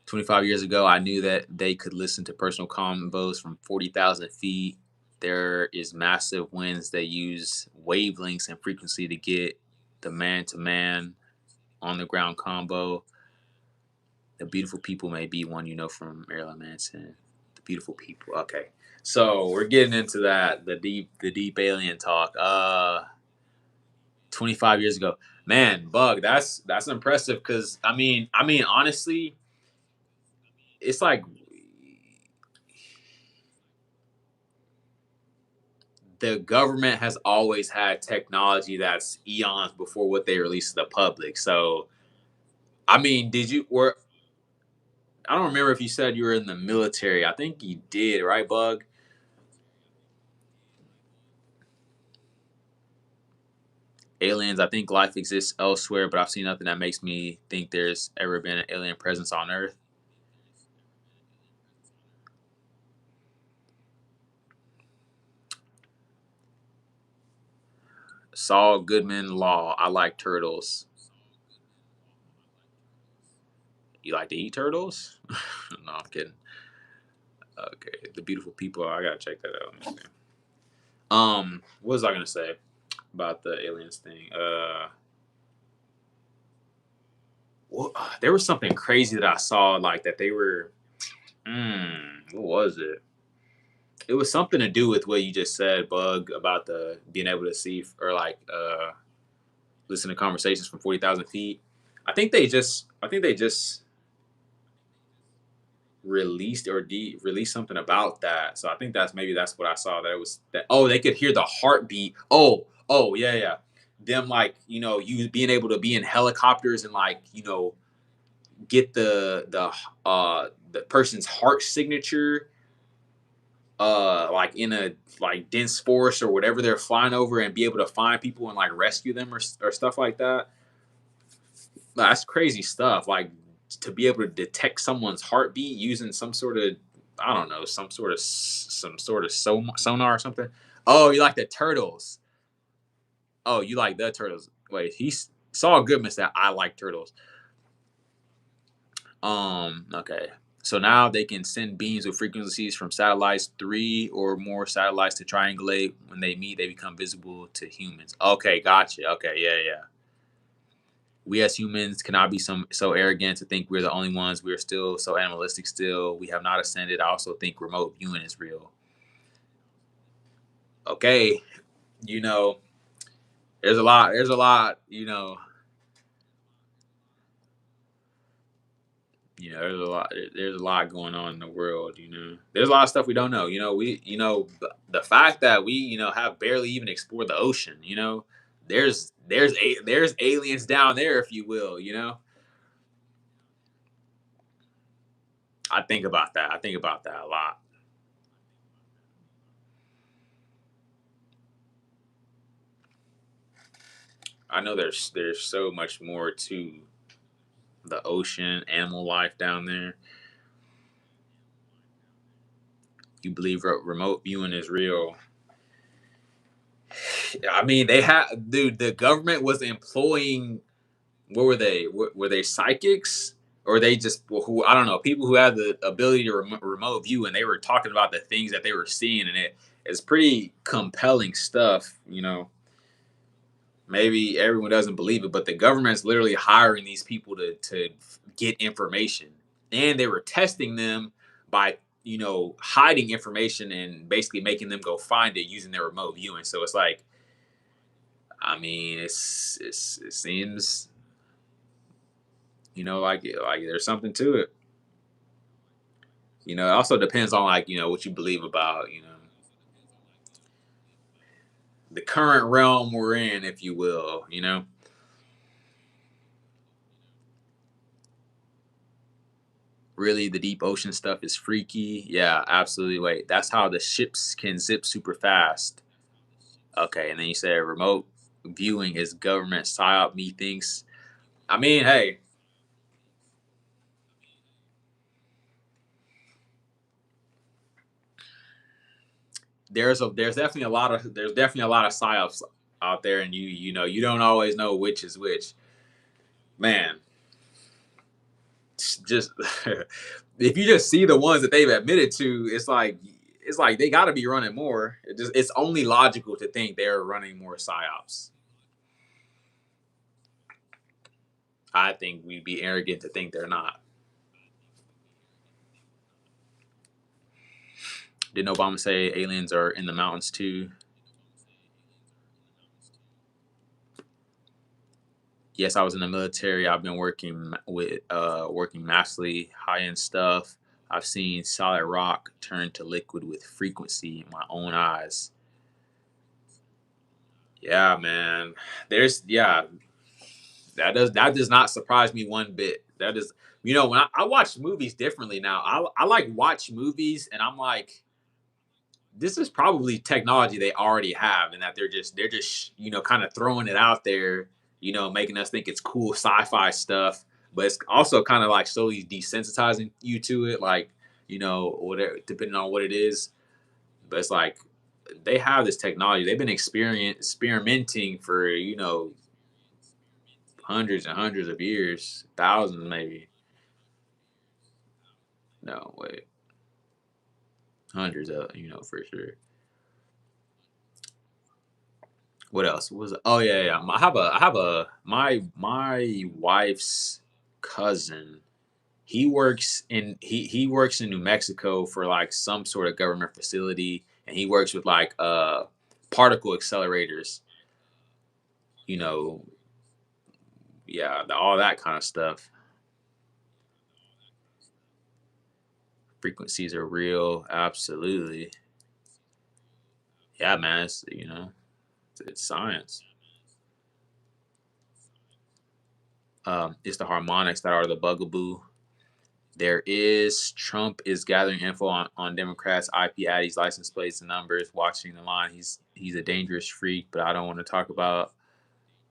S1: 25 years ago, I knew that they could listen to personal combos from 40,000 feet. There is massive winds that use wavelengths and frequency to get the man to man on the ground combo. The beautiful people may be one, from Marilyn Manson. The beautiful people. Okay. So we're getting into that, the deep alien talk. 25 years ago. Man, Bug, that's impressive because I mean honestly, it's like the government has always had technology that's eons before what they release to the public. So, I mean, did you were I don't remember if you said you were in the military. I think you did, right, Bug? Aliens, I think life exists elsewhere, but I've seen nothing that makes me think there's ever been an alien presence on Earth. Saul Goodman Law. I like turtles. You like to eat turtles? No, I'm kidding. Okay, the beautiful people. I gotta check that out. Let me see. What was I gonna say about the aliens thing? Well, there was something crazy that I saw, like that they were. What was it? It was something to do with what you just said, Bug, about the being able to see or like listen to conversations from 40,000 feet. I think they just released or released something about that. So I think that's what I saw. That it was that. Oh, they could hear the heartbeat. Oh, yeah, yeah. Them like you being able to be in helicopters and like get the person's heart signature like in a like dense forest or whatever they're flying over and be able to find people and like rescue them or stuff like that. That's crazy stuff. Like to be able to detect someone's heartbeat using some sort of, I don't know, some sort of sonar or something. Oh, you like the turtles? Oh, you like the turtles? Wait, Saul Goodman said I like turtles. Okay. So now they can send beams with frequencies from satellites, 3 or more satellites to triangulate. When they meet, they become visible to humans. Okay, gotcha. Okay, yeah, yeah. We as humans cannot be so arrogant to think we're the only ones. We're still so animalistic still. We have not ascended. I also think remote viewing is real. Okay, you know, there's a lot, there's a lot going on in the world. There's a lot of stuff we don't know. The fact that we, have barely even explored the ocean. There's aliens down there, if you will. I think about that. I think about that a lot. I know there's so much more to the ocean, animal life down there. You believe remote viewing is real? I mean, they have, dude. The government was employing. What were they? Were they psychics, or they just who? I don't know. People who had the ability to remote view, and they were talking about the things that they were seeing, and it's pretty compelling stuff. Maybe everyone doesn't believe it, but the government's literally hiring these people to get information, and they were testing them by hiding information and basically making them go find it using their remote viewing. So it's like, I mean, it seems like there's something to it. It also depends on like what you believe about the current realm we're in, if you will. Really, the deep ocean stuff is freaky. Yeah, absolutely. Wait, that's how the ships can zip super fast. Okay, and then you say remote viewing is government psyop. Methinks. I mean, hey, there's definitely a lot of psyops out there, and you don't always know which is which. Man, just if you just see the ones that they've admitted to, it's like they got to be running more. It's only logical to think they're running more psyops. I think we'd be arrogant to think they're not. Didn't Obama say aliens are in the mountains too? Yes, I was in the military. I've been working massively high end stuff. I've seen solid rock turn to liquid with frequency in my own eyes. Yeah, man. Yeah, that does not surprise me one bit. That is, when I watch movies differently now. I like watch movies and I'm like, this is probably technology they already have, and that they're just kind of throwing it out there, making us think it's cool sci-fi stuff, but it's also kind of like slowly desensitizing you to it, like whatever, depending on what it is. But it's like they have this technology. They've been experimenting for hundreds and hundreds of years, thousands maybe. No, wait, hundreds of for sure. What else was? Oh yeah, yeah. I have a my wife's cousin. He works in New Mexico for like some sort of government facility, and he works with like particle accelerators. You know, yeah, all that kind of stuff. Frequencies are real, absolutely. Yeah, man. It's science. It's the harmonics that are the bugaboo. Trump is gathering info on Democrats, IP addies, license plates, and numbers. Watching the line, he's a dangerous freak, but I don't want to talk about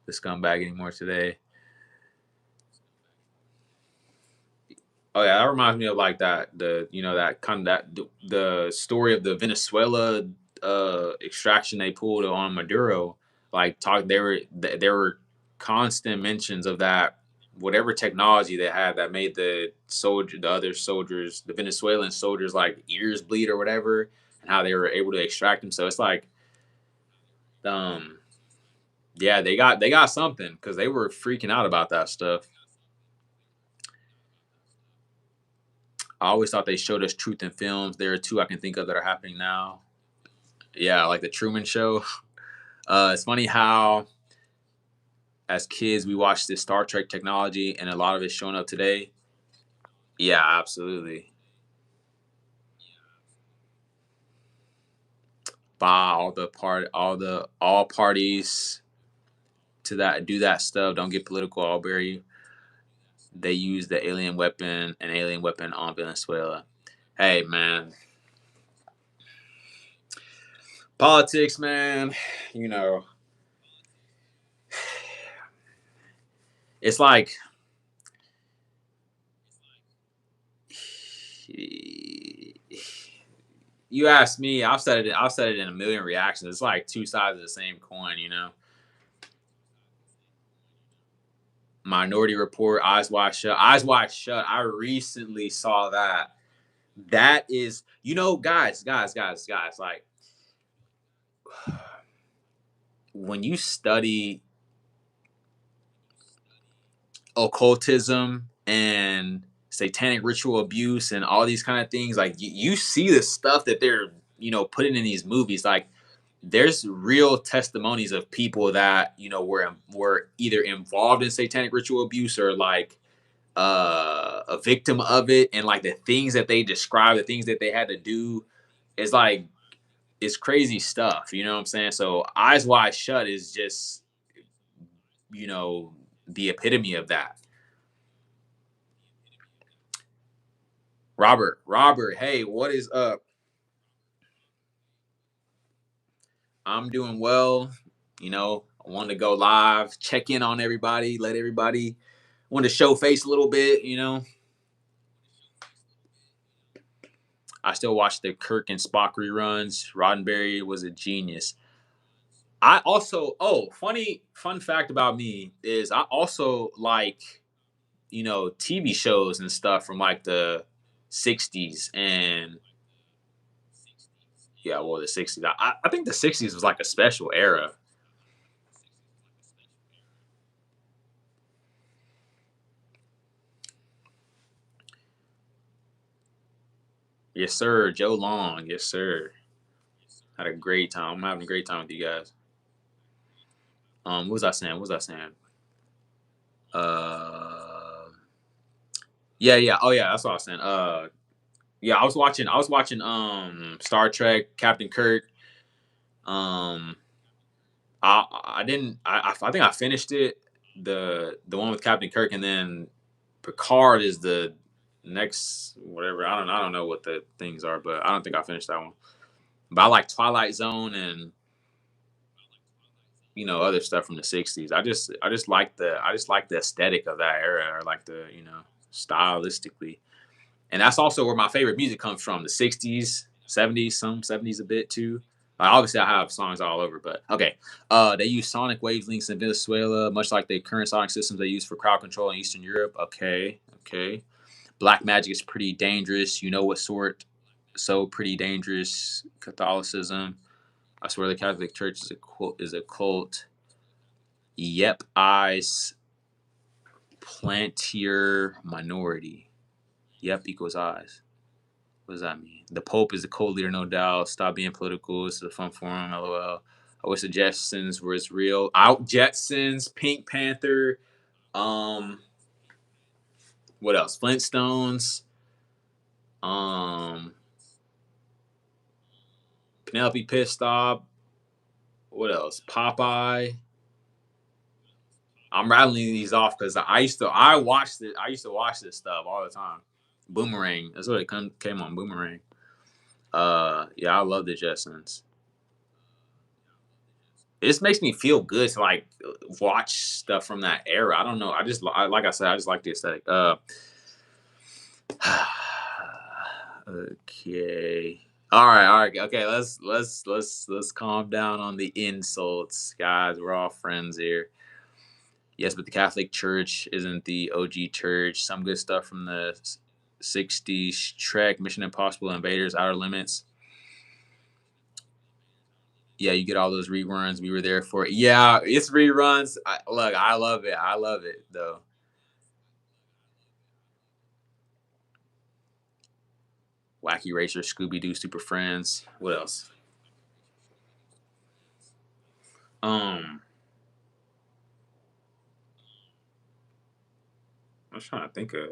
S1: the scumbag anymore today. Oh yeah, that reminds me of like that kind of the story of the Venezuela extraction they pulled on Maduro. Like talk, there were constant mentions of that whatever technology they had that made the other soldiers, the Venezuelan soldiers, like ears bleed or whatever, and how they were able to extract them. So it's like, um, yeah, they got something because they were freaking out about that stuff. I always thought they showed us truth in films. There are two I can think of that are happening now. Yeah, like the Truman Show. It's funny how, as kids, we watched this Star Trek technology, and a lot of it's showing up today. Yeah, absolutely. By all parties to that do that stuff. Don't get political. All very they use the alien weapon on Venezuela. Hey man, politics, man. You know, it's like you asked me, I've said it in a million reactions. It's like two sides of the same coin, you know. Minority Report, Eyes Wide Shut. Eyes Wide Shut. I recently saw that. That is, guys, like when you study occultism and satanic ritual abuse and all these kind of things, like you see the stuff that they're, putting in these movies. Like there's real testimonies of people that were either involved in satanic ritual abuse or like a victim of it, and like the things that they describe, the things that they had to do, is like it's crazy stuff. You know what I'm saying? So Eyes Wide Shut is just you know the epitome of that. Robert, hey, what is up? I'm doing well. I wanted to go live, check in on everybody, let everybody want to show face a little bit. I still watch the Kirk and Spock reruns. Roddenberry was a genius. I also, fun fact about me is I also like, TV shows and stuff from like the 60s and yeah, well, the 60s. I think the 60s was like a special era. Yes, sir. Joe Long. Yes, sir. Had a great time. I'm having a great time with you guys. What was I saying? What was I saying? Uh, yeah, yeah. Oh, yeah. That's what I was saying. Yeah, I was watching Star Trek, Captain Kirk. Um, I didn't. I think I finished it. The one with Captain Kirk, and then Picard is the next whatever. I don't know what the things are, but I don't think I finished that one. But I like Twilight Zone and other stuff from the '60s. I just like the aesthetic of that era, or like the stylistically, and that's also where my favorite music comes from. The '60s, '70s, some '70s a bit too. Obviously, I have songs all over, but okay. They use sonic wavelengths in Venezuela, much like the current sonic systems they use for crowd control in Eastern Europe. Okay, okay. Black magic is pretty dangerous. You know what sort? So pretty dangerous. Catholicism. I swear the Catholic Church is a cult. Is a cult. Yep. Eyes. Plantier minority. Yep equals eyes. What does that mean? The Pope is a cold leader, no doubt. Stop being political. It's a fun forum. LOL. I wish the Jetsons were as real. Out Jetsons, Pink Panther. Um, what else? Flintstones. Um, Penelope Pitstop. What else? Popeye. I'm rattling these off because I used to watch this stuff all the time. Boomerang. That's what it came on. Boomerang. Yeah, I love the Jetsons. It just makes me feel good to like watch stuff from that era. I don't know. Like I said, I just like the aesthetic. Okay. All right. Okay, let's calm down on the insults, guys. We're all friends here. Yes, but the Catholic Church isn't the OG church. Some good stuff from the '60s. Trek, Mission Impossible, Invaders, Outer Limits. Yeah, you get all those reruns. We were there for it. Yeah, it's reruns. Look, I love it. I love it though. Wacky Racer, Scooby Doo, Super Friends. What else? Um, I'm trying to think of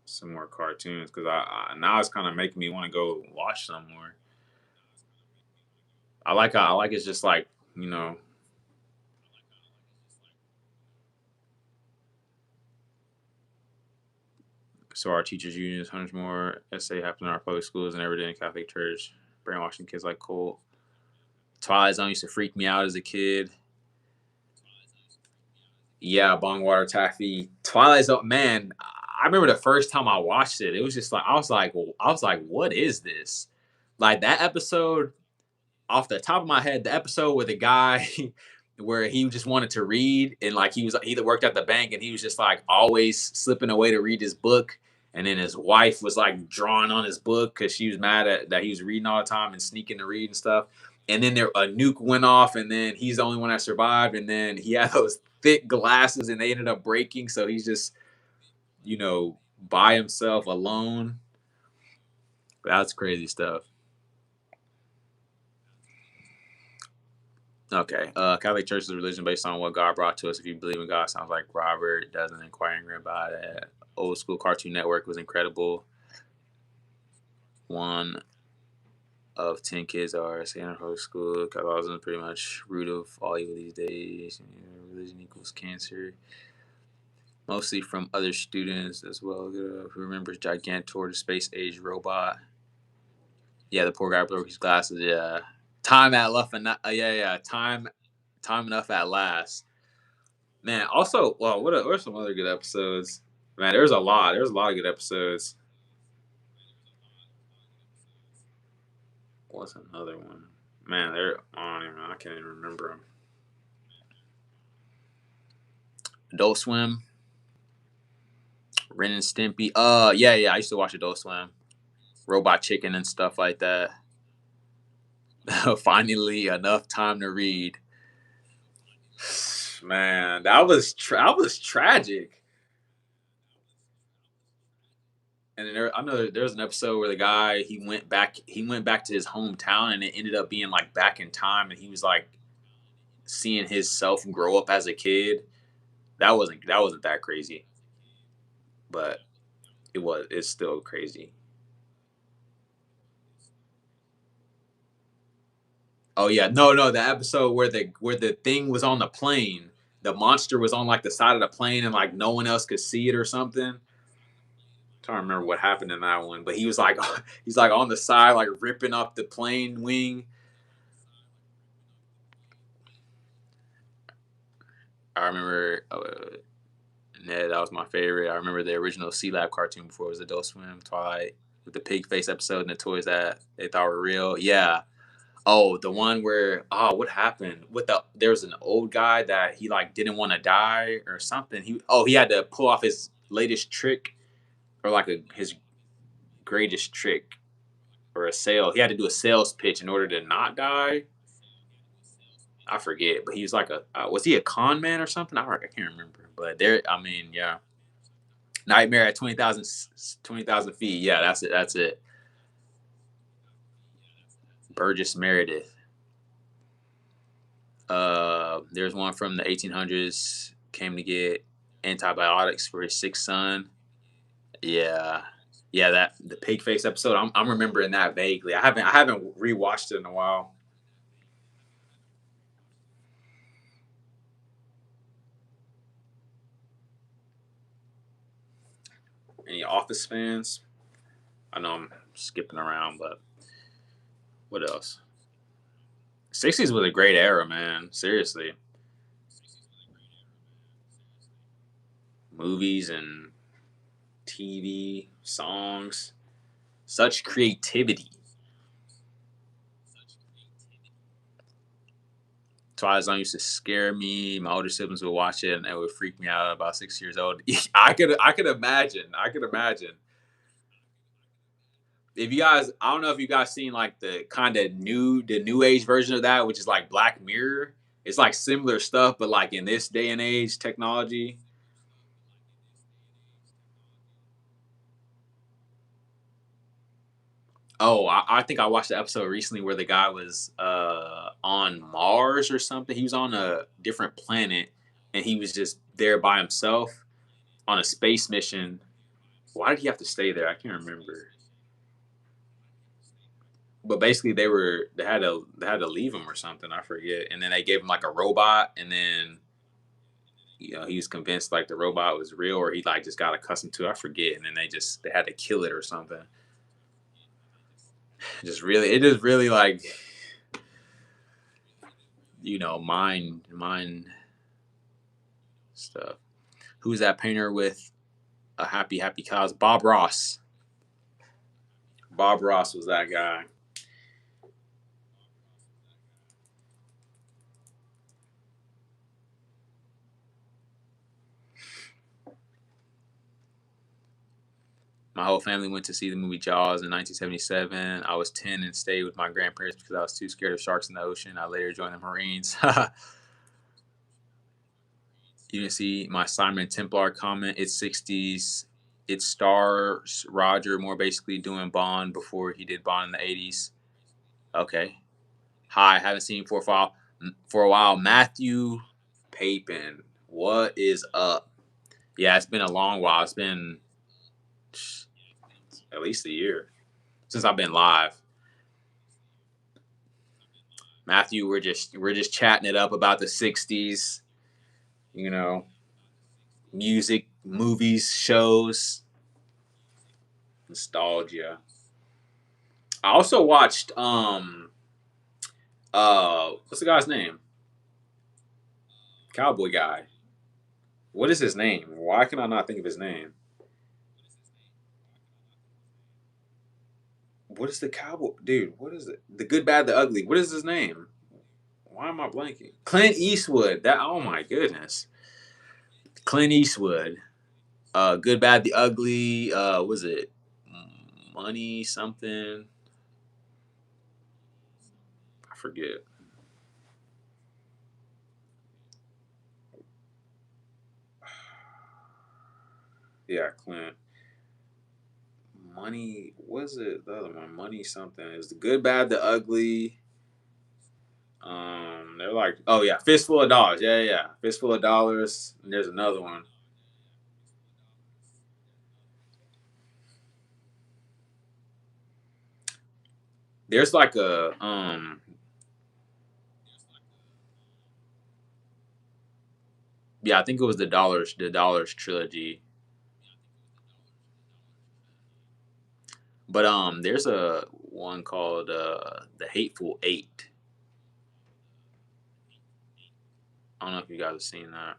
S1: some more cartoons because I now it's kind of making me want to go watch some more. I like it's just like you know. So our teachers unions, hundreds more essay happening in our public schools and every day in Catholic church, brainwashing kids like Colt. Twilight Zone used to freak me out as a kid. Yeah, Bongwater Taffy. Twilight Zone, man. I remember the first time I watched it. It was just like I was like, what is this? Like that episode off the top of my head, the episode where the guy where he just wanted to read and like he worked at the bank and he was just like always slipping away to read his book. And then his wife was like drawing on his book because she was mad at that he was reading all the time and sneaking to read and stuff. And then a nuke went off, and then he's the only one that survived. And then he had those thick glasses, and they ended up breaking. So he's just, by himself alone. That's crazy stuff. Okay. Catholic Church is a religion based on what God brought to us. If you believe in God, sounds like Robert doesn't inquiring about it. Old school Cartoon Network was incredible. One of 10 kids are staying in public school. Catholicism is pretty much root of all evil these days. Religion equals cancer. Mostly from other students as well. Who remembers Gigantor, the space age robot? Yeah, the poor guy broke his glasses. Yeah. Time at left and yeah. Time enough at last. Man, also, well, what are some other good episodes? Man, there's a lot. There's a lot of good episodes. What's another one? Man, I can't even remember them. Adult Swim, Ren and Stimpy. Yeah. I used to watch Adult Swim, Robot Chicken and stuff like that. Finally, enough time to read. Man, that was tragic. And then I know there's an episode where the guy he went back to his hometown and it ended up being like back in time and he was like seeing his self grow up as a kid. That wasn't that crazy, but it's still crazy. Oh yeah, no, the episode where the thing was on the plane, the monster was on like the side of the plane and like no one else could see it or something. Trying to remember what happened in that one, but he was like he's like on the side like ripping up the plane wing. I remember Ned, that was my favorite. I remember the original C Lab cartoon before it was Adult Swim, Twilight, with the pig face episode and the toys that they thought were real. Yeah. Oh, the one where what happened with there was an old guy that he like didn't want to die or something. He had to pull off his latest trick or like his greatest trick or a sale. He had to do a sales pitch in order to not die. I forget, but he was like was he a con man or something? I can't remember. But there, I mean, yeah, Nightmare at 20,000 feet. Yeah, that's it. That's it. Burgess Meredith. There's one from the 1800s. Came to get antibiotics for his sick son. Yeah, yeah. That the pig face episode. I'm remembering that vaguely. I haven't rewatched it in a while. Any Office fans? I know I'm skipping around, but what else? '60s was a great era, man. Seriously, movies and TV, songs, such creativity. Twilight Zone used to scare me. My older siblings would watch it, and it would freak me out at about 6 years old. I could imagine. I could imagine. If you guys, I don't know if you guys seen like the kind of the new age version of that, which is like Black Mirror. It's like similar stuff, but like in this day and age, technology. Oh, I think I watched the episode recently where the guy was on Mars or something. He was on a different planet, and he was just there by himself on a space mission. Why did he have to stay there? I can't remember. But basically, they had to leave him or something. I forget. And then they gave him like a robot, and then he was convinced like the robot was real, or he like just got accustomed to it. I forget. And then they had to kill it or something. It just really like mind stuff. Who's that painter with a happy cause? Bob Ross. Bob Ross was that guy. My whole family went to see the movie Jaws in 1977. I was 10 and stayed with my grandparents because I was too scared of sharks in the ocean. I later joined the Marines. You can see my Simon Templar comment. It's 60s. It stars Roger Moore basically doing Bond before he did Bond in the 80s. Okay. Hi, haven't seen for a while. Matthew Papin, what is up? Yeah, it's been a long while. It's been at least a year since I've been live. Matthew, we're just chatting it up about the '60s. You know, music, movies, shows, nostalgia. I also watched what's the guy's name? Cowboy guy. What is his name? Why can I not think of his name? What is the cowboy dude? What is it? The good, bad, the ugly. What is his name? Why am I blanking? Clint Eastwood. That oh my goodness. Clint Eastwood. Good, bad, the ugly. Was it money something? I forget. Yeah, Clint. Money. Was it the other one? Money something. It was the good, bad, the ugly. They're like, oh yeah, fistful of dollars. Yeah, yeah, yeah. Fistful of dollars. And there's another one. There's like a yeah, I think it was the dollars trilogy. But there's a one called the Hateful Eight. I don't know if you guys have seen that.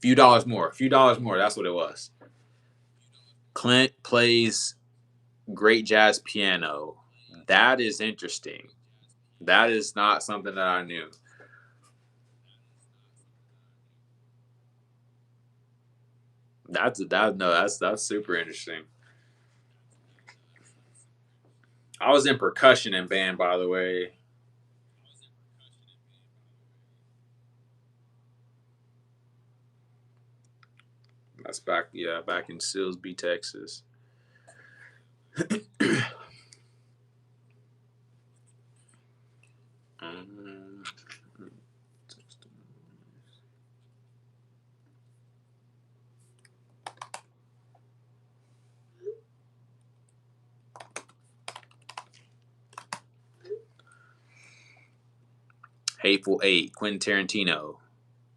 S1: Few dollars more. That's what it was. Clint plays great jazz piano. That is interesting. That is not something that I knew. That's super interesting. I was in percussion in band, by the way. That's back in Silsbee, Texas. um, Hateful Eight, Quentin Tarantino.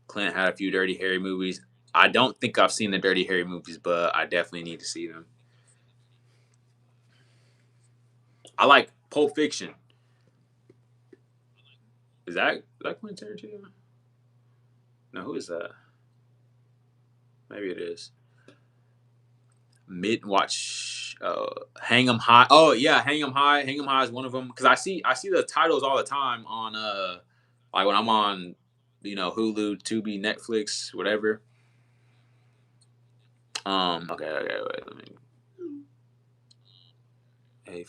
S1: Clint had a few Dirty Harry movies. I don't think I've seen the Dirty Harry movies, but I definitely need to see them. I like Pulp Fiction. Is that Quentin Tarantino? No, who is that? Maybe it is. mid watch Hang 'em High. Oh yeah, Hang 'em High. Hang 'em High is one of them because I see the titles all the time on like when I'm on Hulu, Tubi, Netflix, whatever. Okay, wait, let me. A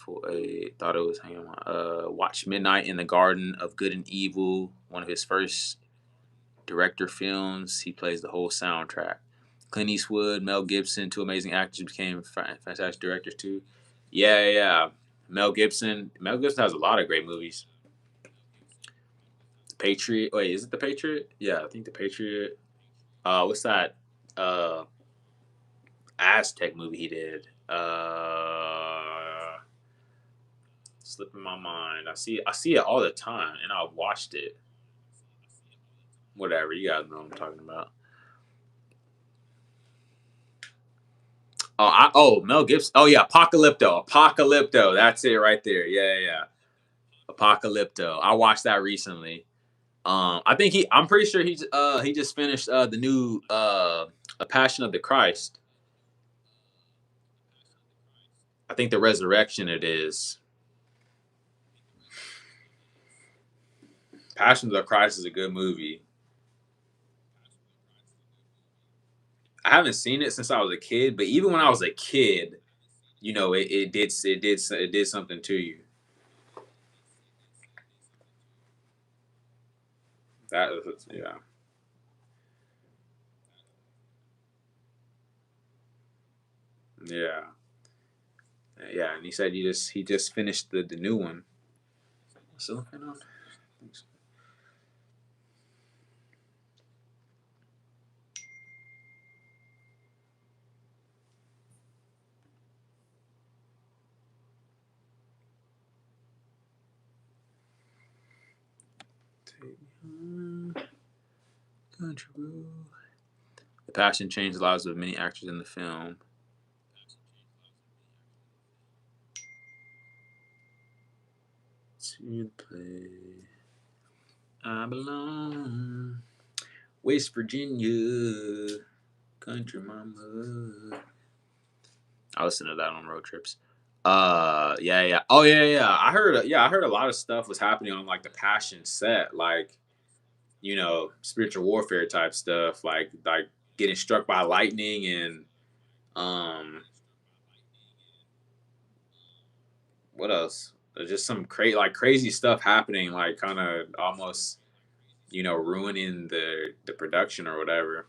S1: thought it was Hang 'em High. Watch Midnight in the Garden of Good and Evil, one of his first director films. He plays the whole soundtrack. Clint Eastwood, Mel Gibson, two amazing actors, became fantastic directors too. Yeah. Mel Gibson. Mel Gibson has a lot of great movies. The Patriot. Wait, is it The Patriot? Yeah, I think The Patriot. What's that? Uh, Aztec movie he did. Slipping my mind. I see it all the time, and I watched it. Whatever, you guys know what I'm talking about. Mel Gibson. Oh yeah, Apocalypto. That's it right there. Yeah. Apocalypto. I watched that recently. I think I'm pretty sure he just finished the new A Passion of the Christ. I think the Resurrection it is. Passion of the Christ is a good movie. I haven't seen it since I was a kid, but even when I was a kid, it did something to you. Yeah. Yeah. Yeah, and he said he just finished the new one. Still looking on. Country. The passion changed the lives of many actors in the film. To play, I belong. West Virginia, country mama. I listen to that on road trips. Yeah. Oh yeah. I heard a lot of stuff was happening on like the Passion set, like spiritual warfare type stuff, like getting struck by lightning and um, what else? There's just some crazy stuff happening, like kind of almost ruining the production or whatever.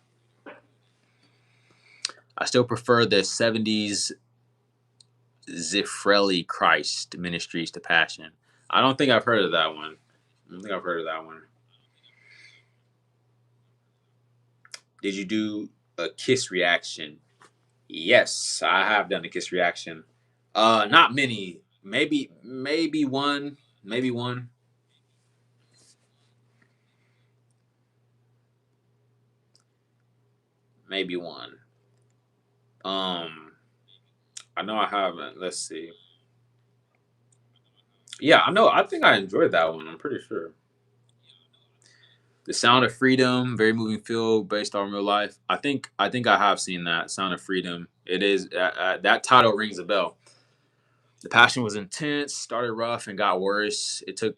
S1: I still prefer the '70s Zeffrelli Christ Ministries to Passion. I don't think I've heard of that one. I don't think I've heard of that one. Did you do a Kiss reaction? Yes, I have done a Kiss reaction. Not many. Maybe one. Maybe one. Maybe one. Um, I know I haven't. Let's see. Yeah, I know. I think I enjoyed that one. I'm pretty sure. The Sound of Freedom, very moving feel based on real life. I think I have seen that Sound of Freedom. It is that title rings a bell. The passion was intense, started rough, and got worse. It took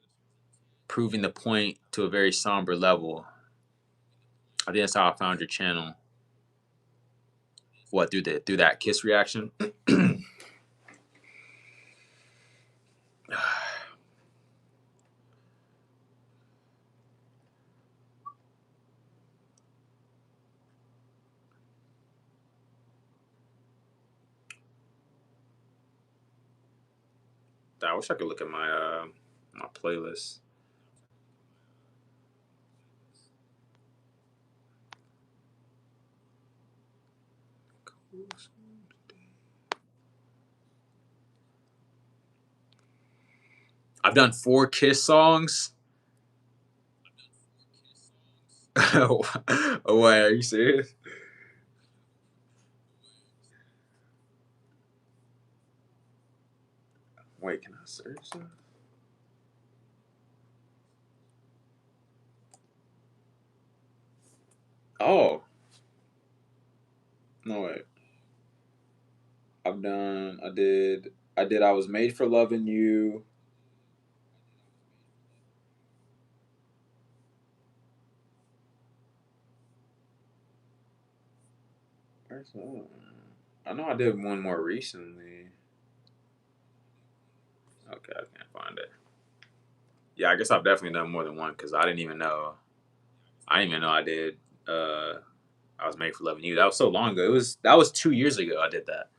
S1: proving the point to a very somber level. I think that's how I found your channel. What through that Kiss reaction? I wish I could look at my playlist. I've done 4 Kiss songs. Oh, wait, are you serious? Wait, can I search that? Oh, no, wait. I've done. I did. I did. I was made for loving you. Where's that one? I know I did one more recently. Okay, I can't find it. Yeah, I guess I've definitely done more than one because I didn't even know. I didn't even know I did. Uh, I was made for loving you. That was so long ago. That was 2 years ago. I did that,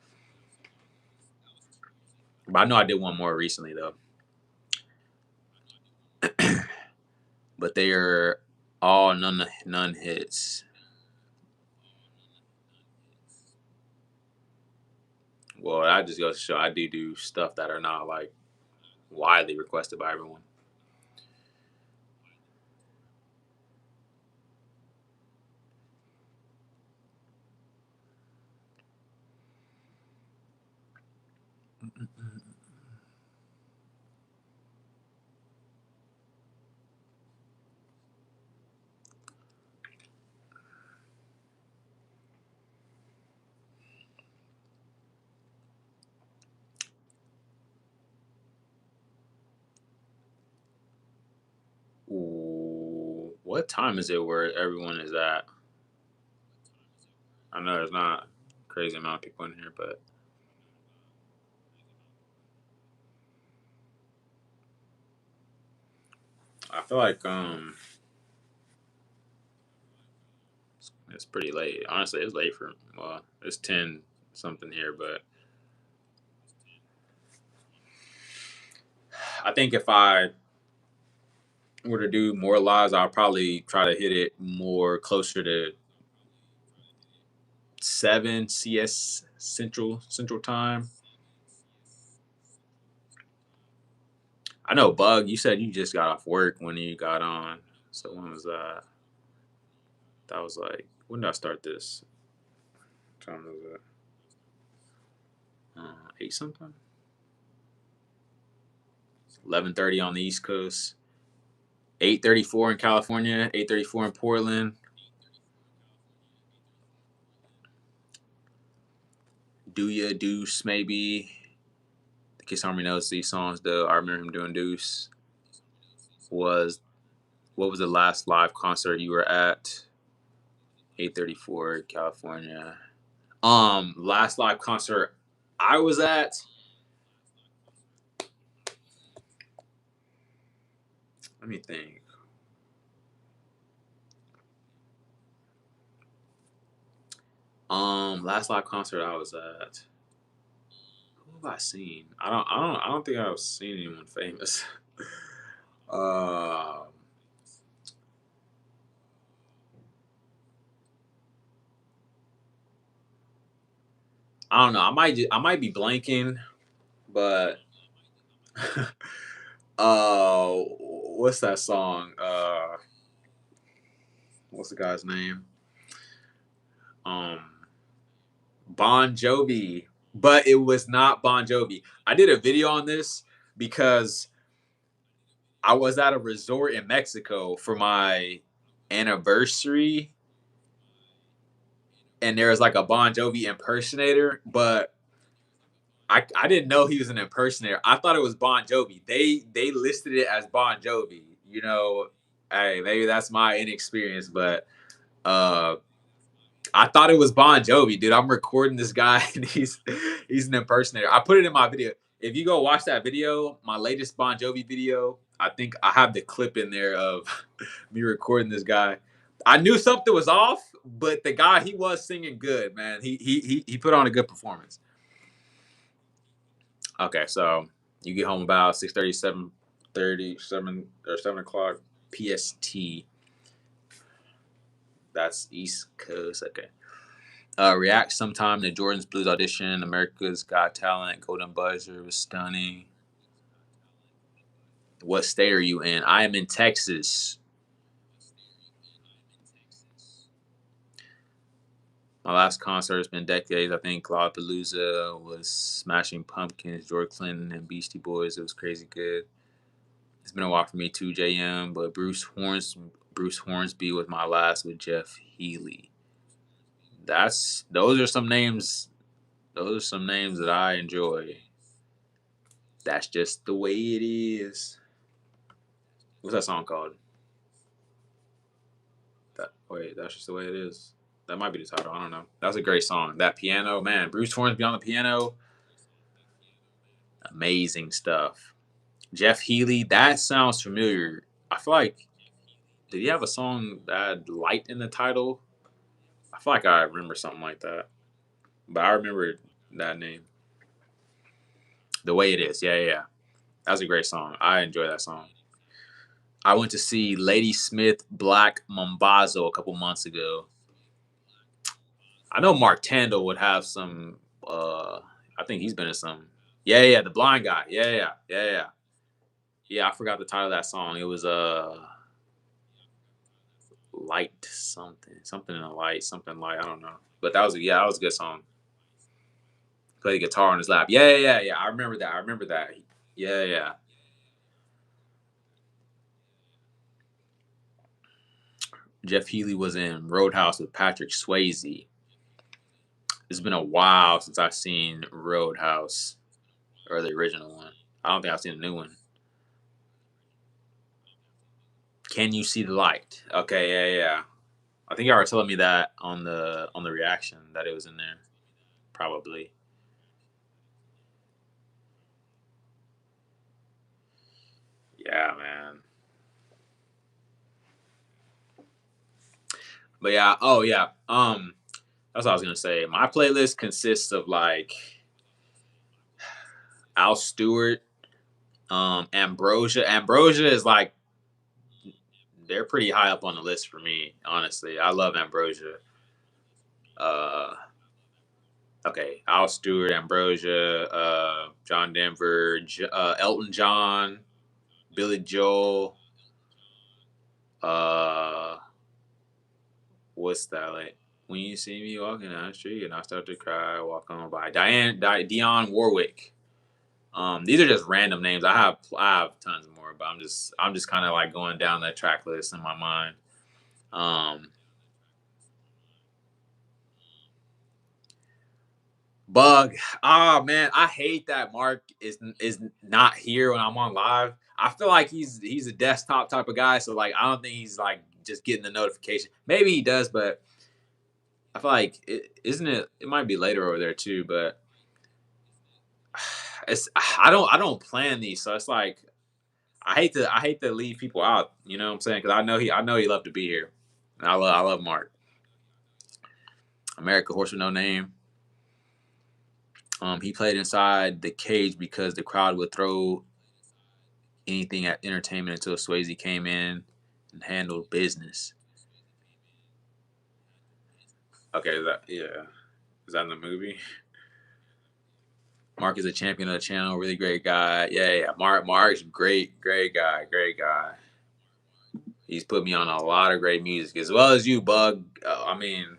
S1: but I know I did one more recently though. But they are all none hits. Well, that just goes to show I do stuff that are not like widely requested by everyone. Ooh, what time is it where everyone is at? I know there's not a crazy amount of people in here, but I feel like it's pretty late. Honestly, it's late for well, it's 10 something here, but I think if I were to do more lives, I'll probably try to hit it more closer to 7 CS Central Time. I know Bug, you said you just got off work when you got on. So when was that? That was like when did I start this? What time was it? 8 something. 11:30 on the East Coast. 8:34 in California. 8:34 in Portland. Do ya Deuce maybe? The Kiss Army knows these songs though. I remember him doing Deuce. Was what was the last live concert you were at? 8:34 California. Last live concert I was at. Let me think. Last live concert I was at. Who have I seen? I don't think I've seen anyone famous. uh, I don't know. I might be blanking, but what's that song? What's the guy's name? Um, Bon Jovi, but it was not Bon Jovi. I did a video on this because I was at a resort in Mexico for my anniversary, and there was like a Bon Jovi impersonator, but I didn't know he was an impersonator. I thought it was Bon Jovi. They listed it as Bon Jovi. You know, hey, maybe that's my inexperience, but uh I thought it was Bon Jovi, dude. I'm recording this guy and he's an impersonator. I put it in my video. If you go watch that video, my latest Bon Jovi video, I think I have the clip in there of me recording this guy. I knew something was off, but the guy he was singing good, man. He put on a good performance. Okay, so you get home about 6:30, 7:30, 7 or 7 o'clock PST. That's East Coast. Okay. React sometime to Jordan's Blues audition. America's Got Talent. Golden Buzzer was stunning. What state are you in? I am in Texas. My last concert has been decades. I think Lollapalooza was Smashing Pumpkins, George Clinton, and Beastie Boys. It was crazy good. It's been a while for me too, JM. But Bruce Hornsby was my last with Jeff Healy. Those are some names Those are some names that I enjoy. That's just the way it is. What's that song called? Wait, that's just the way it is. That might be the title. I don't know. That's a great song. That piano, man. Bruce Hornsby on the piano. Amazing stuff. Jeff Healey. That sounds familiar. I feel like, did he have a song that had light in the title? I feel like I remember something like that. But I remember that name. The way it is. Yeah, yeah, yeah. That's a great song. I enjoy that song. I went to see Lady Smith Black Mambazo a couple months ago. I know Mark Tandle would have some. I think he's been in some. Yeah, yeah, the blind guy. Yeah, yeah, yeah, yeah. Yeah, I forgot the title of that song. It was light something in a light, something light. I don't know, but that was a good song. Play the guitar on his lap. Yeah, yeah, yeah, yeah. I remember that. I remember that. Yeah, yeah. Jeff Healey was in Roadhouse with Patrick Swayze. It's been a while since I've seen Roadhouse or the original one. I don't think I've seen the new one. Can you see the light? Okay, yeah, yeah. I think you were telling me that on the reaction that it was in there. Probably. Yeah, man. But yeah, oh yeah. That's what I was gonna say. My playlist consists of like Al Stewart, Ambrosia. Ambrosia is like they're pretty high up on the list for me, honestly. I love Ambrosia. Uh okay, Al Stewart, Ambrosia, John Denver, Elton John, Billy Joel, uh what's that like? When you see me walking down the street and I start to cry, walk on by. Dionne Warwick. These are just random names. I have tons more, but I'm just kind of like going down that track list in my mind. Um, Bug. Ah man, I hate that Mark is not here when I'm on live. I feel like he's a desktop type of guy, so like I don't think he's like just getting the notification. Maybe he does, but I feel like isn't it? It might be later over there too, but it's I don't plan these, so it's like I hate to leave people out. You know what I'm saying? Because I know he loved to be here. And I love Mark. America Horse with No Name. He played inside the cage because the crowd would throw anything at entertainment until Swayze came in and handled business. Okay, is that in the movie? Mark is a champion of the channel, really great guy. Yeah, yeah. Mark's great guy, great guy. He's put me on a lot of great music as well as you, Bug. I mean,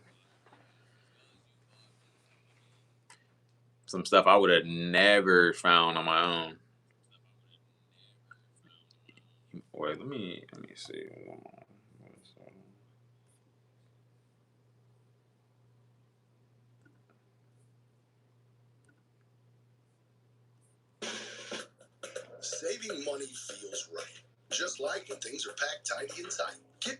S1: some stuff I would have never found on my own. Wait, let me see. Saving money feels right. Just like when things are packed tidy inside. Get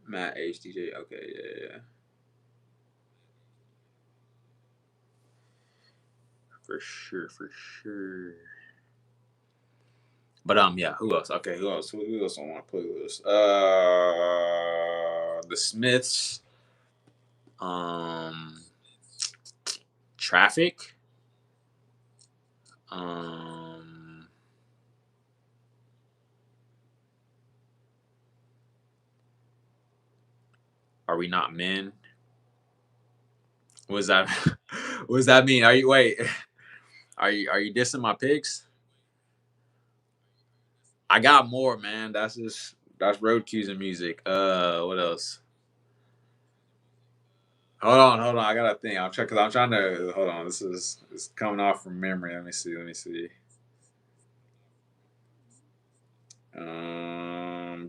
S1: Matt HDJ. Okay, yeah, yeah. For sure, for sure. But yeah, who else? Okay, who else? Who else on my playlist? The Smiths. Um, Traffic. Um, Are We Not Men? What does that? What does that mean? Are you wait? Are you dissing my picks? I got more, man. That's road cues and music. What else? hold on. I gotta think. I'm trying because I'm trying to hold on. This is it's coming off from memory. Let me see. Let me see.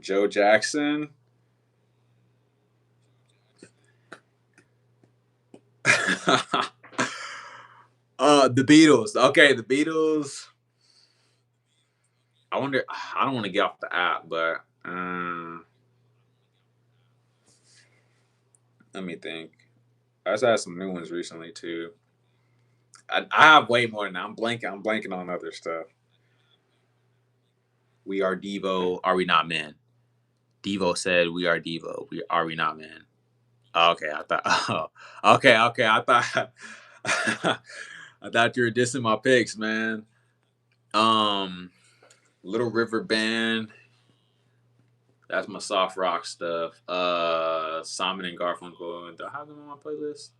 S1: Joe Jackson. The Beatles. Okay, the Beatles. I wonder. I don't want to get off the app, but let me think. I just had some new ones recently too. I have way more than that. I'm blanking. I'm blanking on other stuff. We are Devo. Are we not men? Devo said, "We are Devo. We are we not men?" Okay, I thought. Oh, okay, okay. I thought. I thought you were dissing my picks, man. Um, Little River Band. That's my soft rock stuff. Simon and Garfunkel. Do I have them on my playlist?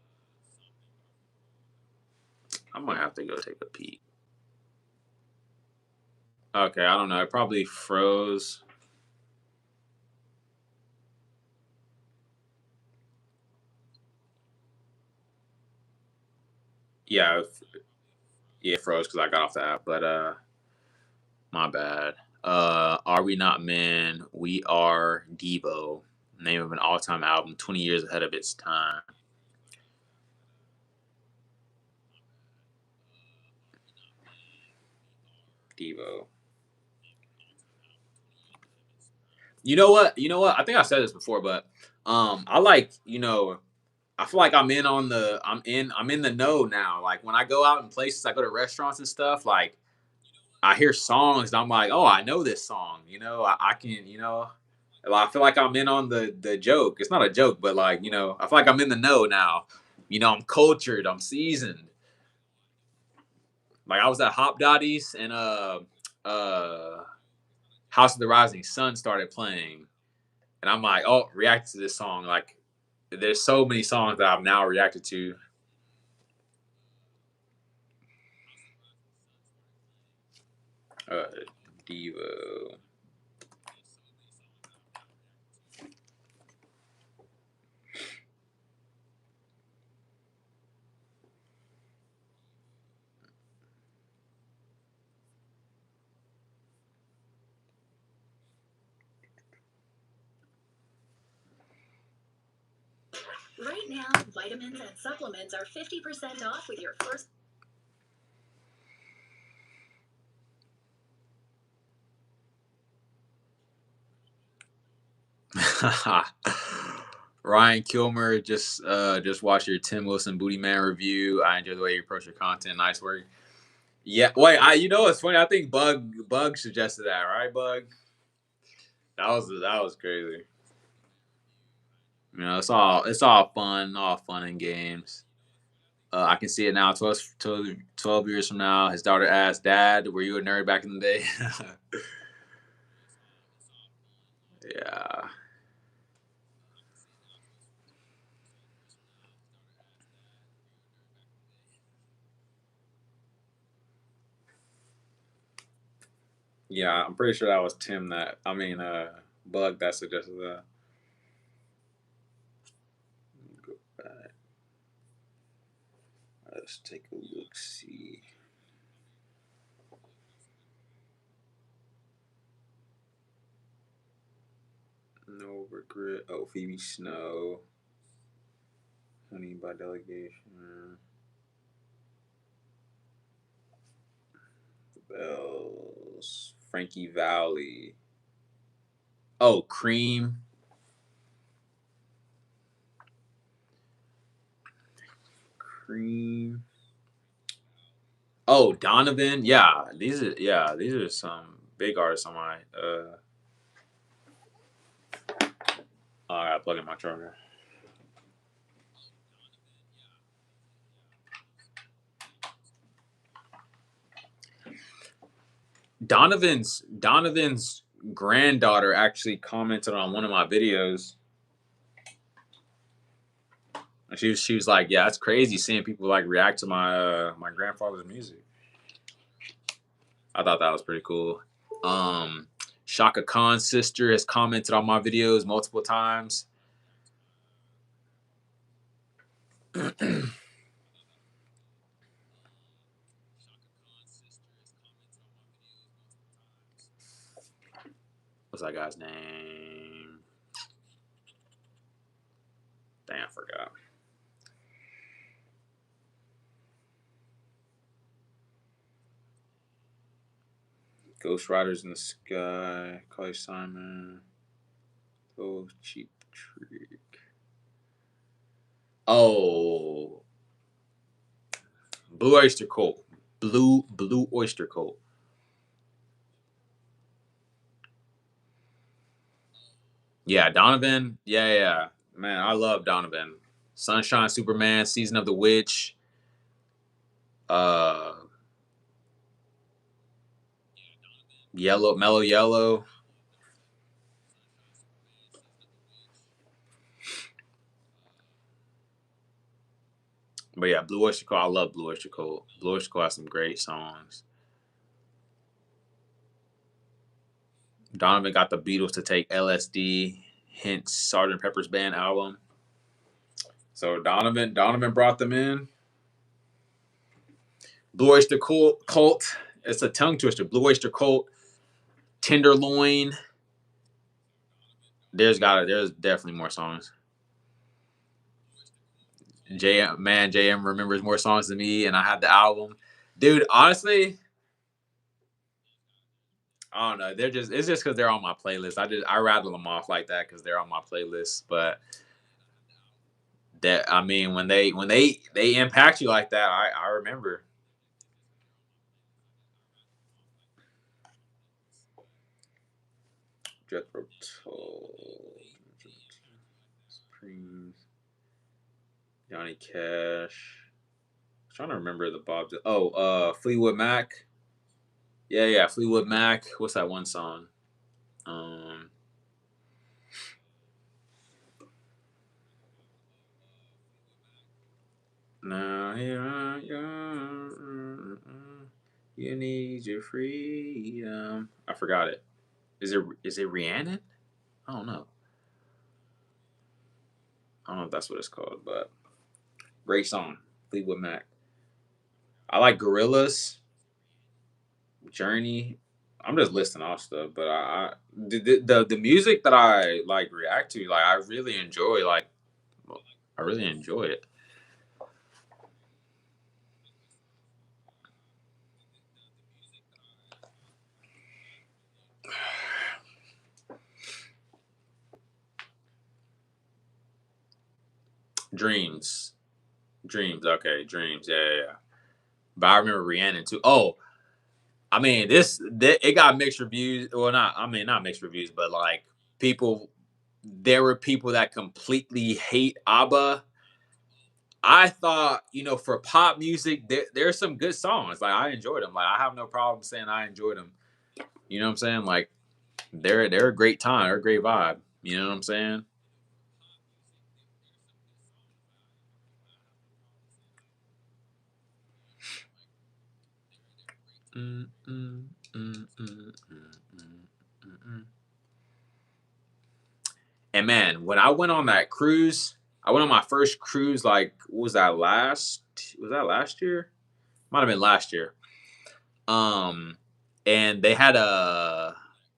S1: I might have to go take a peek. Okay, I don't know. It probably froze. Yeah, yeah, it froze because I got off the app. But my bad. Are we not men? We are Devo. Name of an all-time album, 20 years ahead of its time. Devo. You know what? You know what? I think I said this before, but I like, I feel like I'm in the know now. Like when I go out in places, I go to restaurants and stuff, like I hear songs and I'm like, oh, I know this song. I can, I feel like I'm in on the joke. It's not a joke, but like, I feel like I'm in the know now. I'm cultured, I'm seasoned. Like I was at Hop Dotties and uh House of the Rising Sun started playing. And I'm like, oh, react to this song. Like there's so many songs that I've now reacted to. Uh Devo.
S2: Right now, vitamins and supplements are 50% off with your first.
S1: Ryan Kilmer, just watch your Tim Wilson Booty Man review. I enjoy the way you approach your content. Nice work. Yeah, wait, it's funny. I think Bug suggested that, right? Bug. That was crazy. It's all fun and games. I can see it now. 12 years from now, his daughter asked, "Dad, were you a nerd back in the day?" Yeah, yeah. I'm pretty sure that was Tim that. I mean, Bug that suggested that. Go back. Let's take a look. See. No regret. Oh, Phoebe Snow. Honey by delegation. The Bells. Frankie Valley. Oh, Cream. Cream. Oh, Donovan. Yeah, these are some big artists on my oh, I gotta plug in my charger. Donovan's granddaughter actually commented on one of my videos. And she was like, "Yeah, it's crazy seeing people like react to my grandfather's music." I thought that was pretty cool. Um, Shaka Khan's sister has commented on my videos multiple times. What's that guy's name? Damn, I forgot. Ghost Riders in the Sky, Carly Simon, Oh Cheap Trick. Oh, Blue Oyster Cult. Blue Oyster Cult. Yeah, Donovan. Yeah. Man, I love Donovan. Sunshine Superman, Season of the Witch. Uh, Mellow Yellow. But yeah, Blue Oyster Cult. I love Blue Oyster Cult. Blue Oyster Cult has some great songs. Donovan got the Beatles to take LSD. Hence, Sergeant Pepper's Band album. So Donovan brought them in. Blue Oyster Cult. It's a tongue twister. Blue Oyster Cult. Tenderloin. There's definitely more songs. JM remembers more songs than me, and I had the album. Dude, honestly, I don't know. It's just because they're on my playlist. I rattle them off like that because they're on my playlist. But that I mean, when they impact you like that, I remember. Jethro Tull, Supremes, Johnny Cash. I'm trying to remember the Bob. Fleetwood Mac. Yeah, Fleetwood Mac. What's that one song? Um, Now here I go. You need your freedom. I forgot it. Is it Rhiannon? I don't know. I don't know if that's what it's called, but great song. Fleetwood Mac. I like Gorillas, Journey. I'm just listing off stuff, but the music that I like react to, like I really enjoy. Like I really enjoy it. Dreams, Dreams. Okay, Dreams. Yeah. But I remember Rhiannon too. Oh, I mean, it got mixed reviews. Well, not mixed reviews, but like people, there were people that completely hate ABBA. I thought, for pop music, there's some good songs. Like I enjoyed them. Like I have no problem saying I enjoyed them. You know what I'm saying? Like they're a great time. They're a great vibe. You know what I'm saying? Mm, mm, mm, mm, mm, mm, mm. And man, when I went on that cruise, I went on my first cruise. Like, what was that last? Was that last year? Might have been last year. Um, and they had a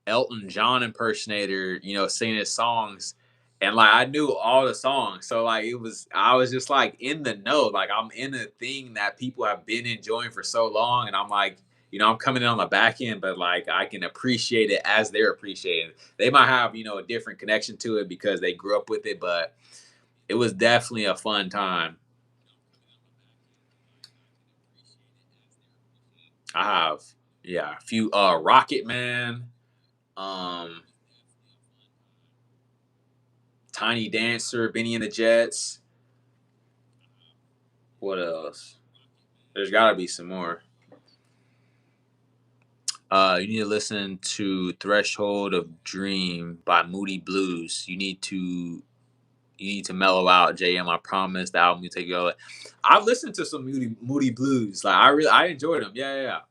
S1: Elton John impersonator, singing his songs, and like I knew all the songs, so like I was just like in the know, like I'm in a thing that people have been enjoying for so long, and I'm like, I'm coming in on the back end, but like I can appreciate it as they're appreciating it. They might have a different connection to it because they grew up with it, but it was definitely a fun time. I have, yeah, a few Rocket Man, um, Tiny Dancer, Benny and the Jets. What else? There's got to be some more. You need to listen to Threshold of Dream by Moody Blues. You need to mellow out, JM. I promise the album will take you all. I've listened to some Moody Blues. Like I enjoyed them. Yeah.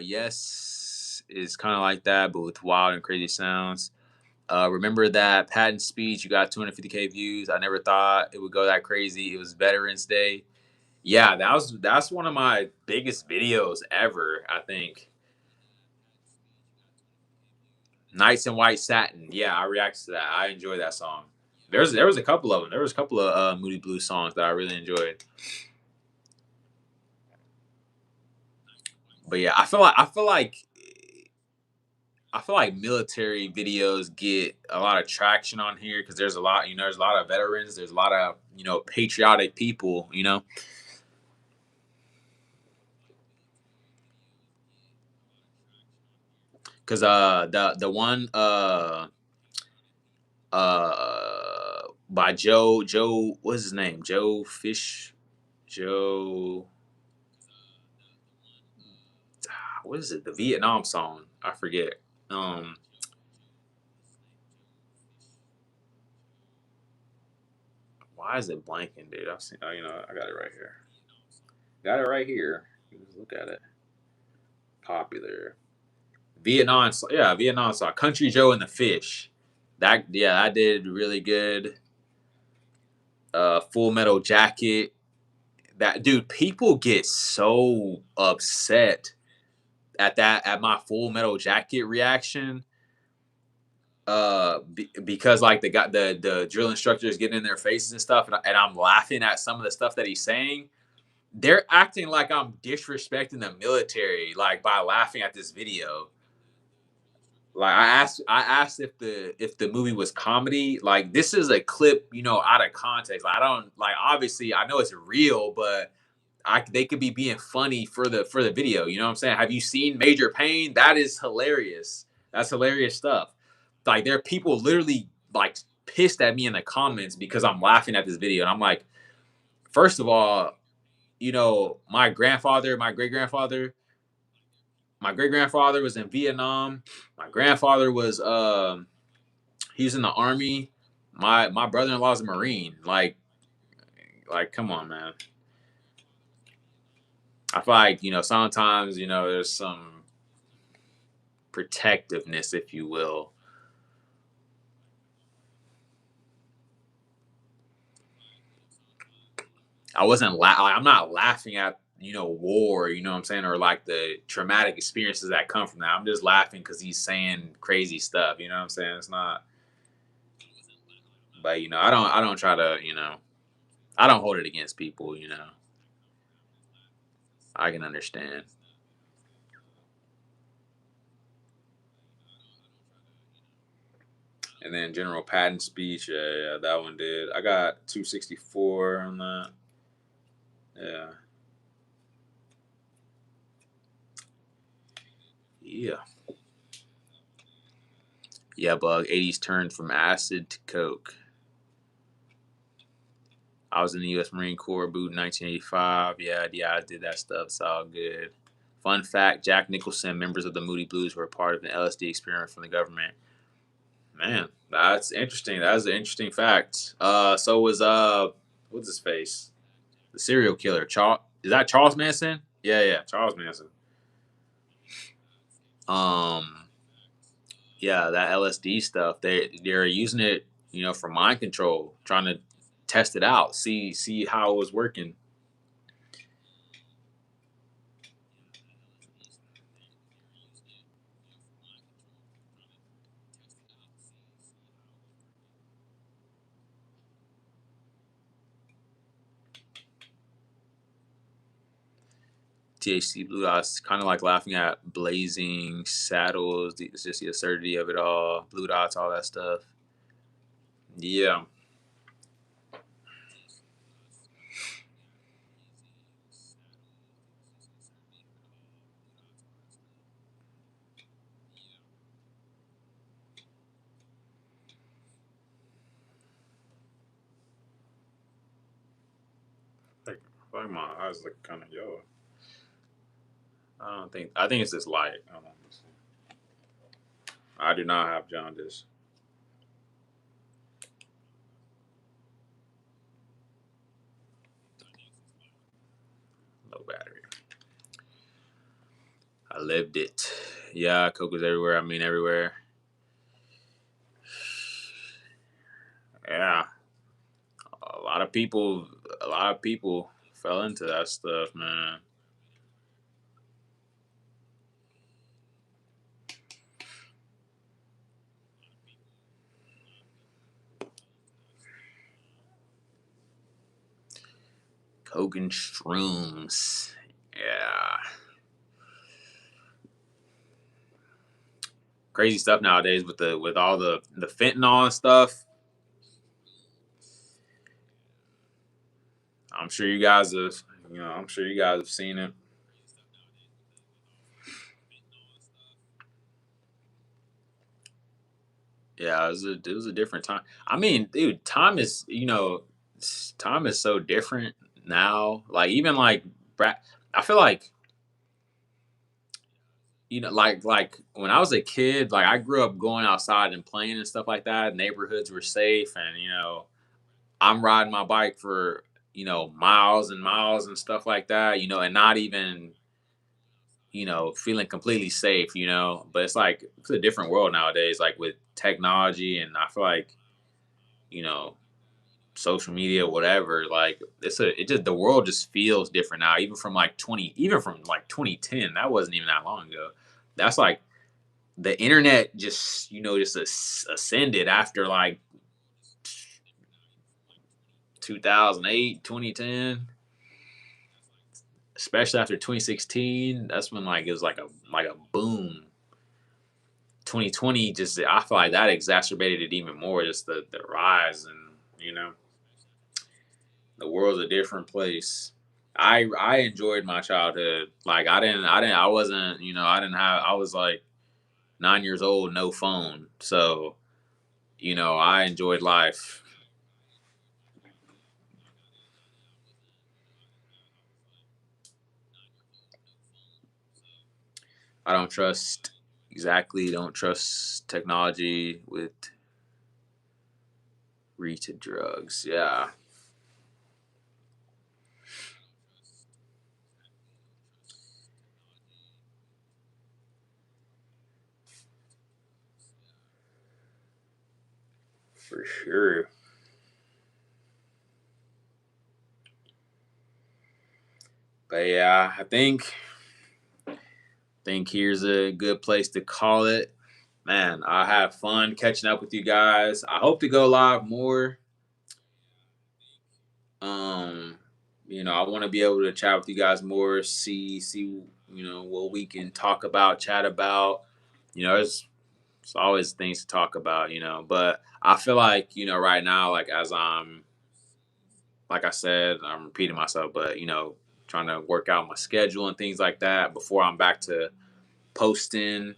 S1: Yes, is kind of like that, but with wild and crazy sounds. Remember that patent speech? You got 250K views. I never thought it would go that crazy. It was Veterans Day. Yeah, that's one of my biggest videos ever. I think Nights in White Satin. Yeah, I reacted to that. I enjoy that song. There was a couple of them. There was a couple of Moody Blues songs that I really enjoyed. But yeah, I feel like military videos get a lot of traction on here because there's a lot, there's a lot of veterans, there's a lot of, patriotic people, because the one by Joe, what's his name? Joe Fish, Joe, what is it? The Vietnam song, I forget. Um, why is it blanking, dude? I've seen, I got it right here. Got it right here. Let's look at it. Popular. Vietnam, yeah, Vietnam saw Country Joe and the Fish. That yeah, that did really good. Full Metal Jacket. That dude, people get so upset at my Full Metal Jacket reaction. Because like the drill instructors getting in their faces and stuff, and I'm laughing at some of the stuff that he's saying. They're acting like I'm disrespecting the military, like by laughing at this video. Like I asked if the movie was comedy. Like this is a clip, out of context. Like, I don't like obviously I know it's real, but they could be being funny for the video. You know what I'm saying? Have you seen Major Pain? That is hilarious. That's hilarious stuff. Like there are people literally like pissed at me in the comments because I'm laughing at this video. And I'm like, first of all, my great grandfather was in Vietnam. My grandfather was he was in the army. My brother in law is a Marine. Like come on, man. I feel like sometimes there's some protectiveness, if you will. I'm not laughing at war. You know what I'm saying, or like the traumatic experiences that come from that. I'm just laughing because he's saying crazy stuff. You know what I'm saying? It's not. But I don't try to I don't hold it against people. I can understand. And then General Patton speech, yeah, that one did. I got 264 on that. Yeah, yeah, yeah. Bug 80s turned from acid to coke. I was in the U.S. Marine Corps boot in 1985. Yeah, yeah, I did that stuff. It's all good. Fun fact: Jack Nicholson, members of the Moody Blues, were a part of an LSD experiment from the government. Man, that's interesting. That is an interesting fact. So was what's his face? The serial killer. Charles, is that Charles Manson? Yeah, yeah, Charles Manson. Um, yeah, that LSD stuff. They're using it, for mind control, trying to test it out, see how it was working. THC Blue Dots, kind of like laughing at Blazing Saddles. It's just the absurdity of it all. Blue Dots, all that stuff. Yeah, like my eyes look kind of yellow. I don't think. I think it's this light. I don't know. I do not have jaundice. No battery. I lived it. Yeah, coke was everywhere. I mean, everywhere. Yeah, a lot of people fell into that stuff, man. Coke and shrooms. Yeah. Crazy stuff nowadays with all the fentanyl and stuff. I'm sure you guys have, I'm sure you guys have seen it. Yeah, it was a different time. I mean, dude, time is so different now. Like even like I feel like like when I was a kid, like I grew up going outside and playing and stuff like that. Neighborhoods were safe, and I'm riding my bike for miles and miles and stuff like that. And not even feeling completely safe. But it's like it's a different world nowadays, like with technology, and I feel like you know social media, whatever. Like it just the world just feels different now. Even from like 2010, that wasn't even that long ago. That's like the internet just just ascended after like 2008, 2010, especially after 2016. That's when like it was like a boom. 2020 just I feel like that exacerbated it even more. Just the rise, and you know the world's a different place. I enjoyed my childhood. Like I wasn't I was like 9 years old, no phone. So I enjoyed life. I don't trust technology with to drugs. Yeah, for sure. But yeah, I think here's a good place to call it. Man, I have fun catching up with you guys. I hope to go live more. Um, I want to be able to chat with you guys more, see what we can talk about, chat about. It's always things to talk about, but I feel like, right now, like as like I said, I'm repeating myself, but trying to work out my schedule and things like that before I'm back to posting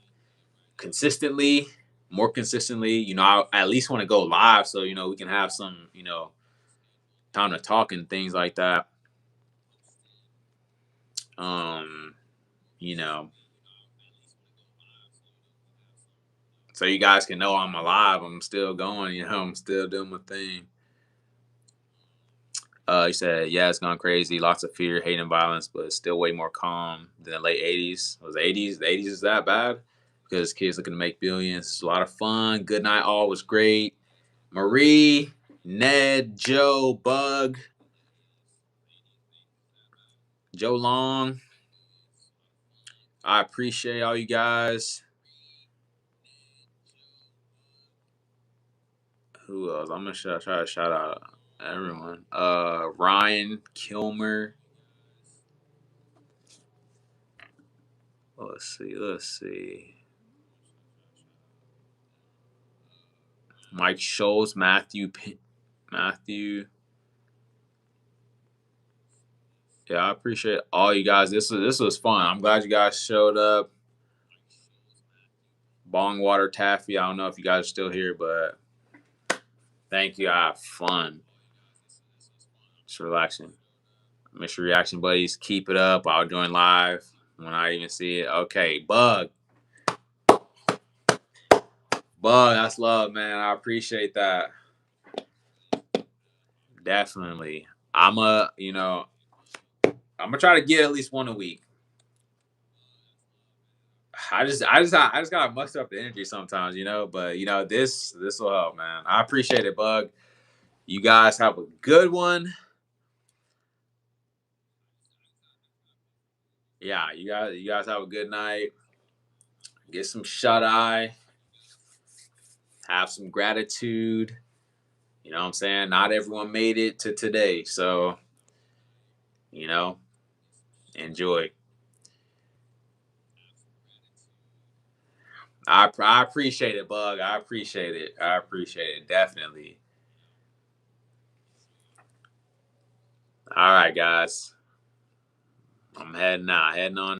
S1: consistently, more consistently. I at least want to go live so we can have some time to talk and things like that. Um, you know, so you guys can know I'm alive. I'm still going. I'm still doing my thing. You said, yeah, it's gone crazy. Lots of fear, hate, and violence, but it's still way more calm than the late 80s. It was 80s. The 80s is that bad? Because kids looking to make billions. It's a lot of fun. Good night, all was great. Marie, Ned, Joe, Bug, Joe Long. I appreciate all you guys. Who else? I'm gonna try to shout out everyone. Ryan Kilmer. Let's see. Let's see. Mike Scholes, Matthew. Yeah, I appreciate all you guys. This was fun. I'm glad you guys showed up. Bong Water Taffy. I don't know if you guys are still here, but thank you. I have fun. Just relaxing. Mr. Reaction Buddies, keep it up. I'll join live when I even see it. Okay, Bug, that's love, man. I appreciate that. Definitely. I'm gonna try to get at least one a week. I just gotta muster up the energy sometimes, you know. But you know, this will help, man. I appreciate it, Bug. You guys have a good one. Yeah, you guys have a good night. Get some shut eye. Have some gratitude. You know what I'm saying? Not everyone made it to today, so you know, enjoy. I appreciate it, Bug. I appreciate it. I appreciate it definitely. All right, guys. I'm heading out, heading on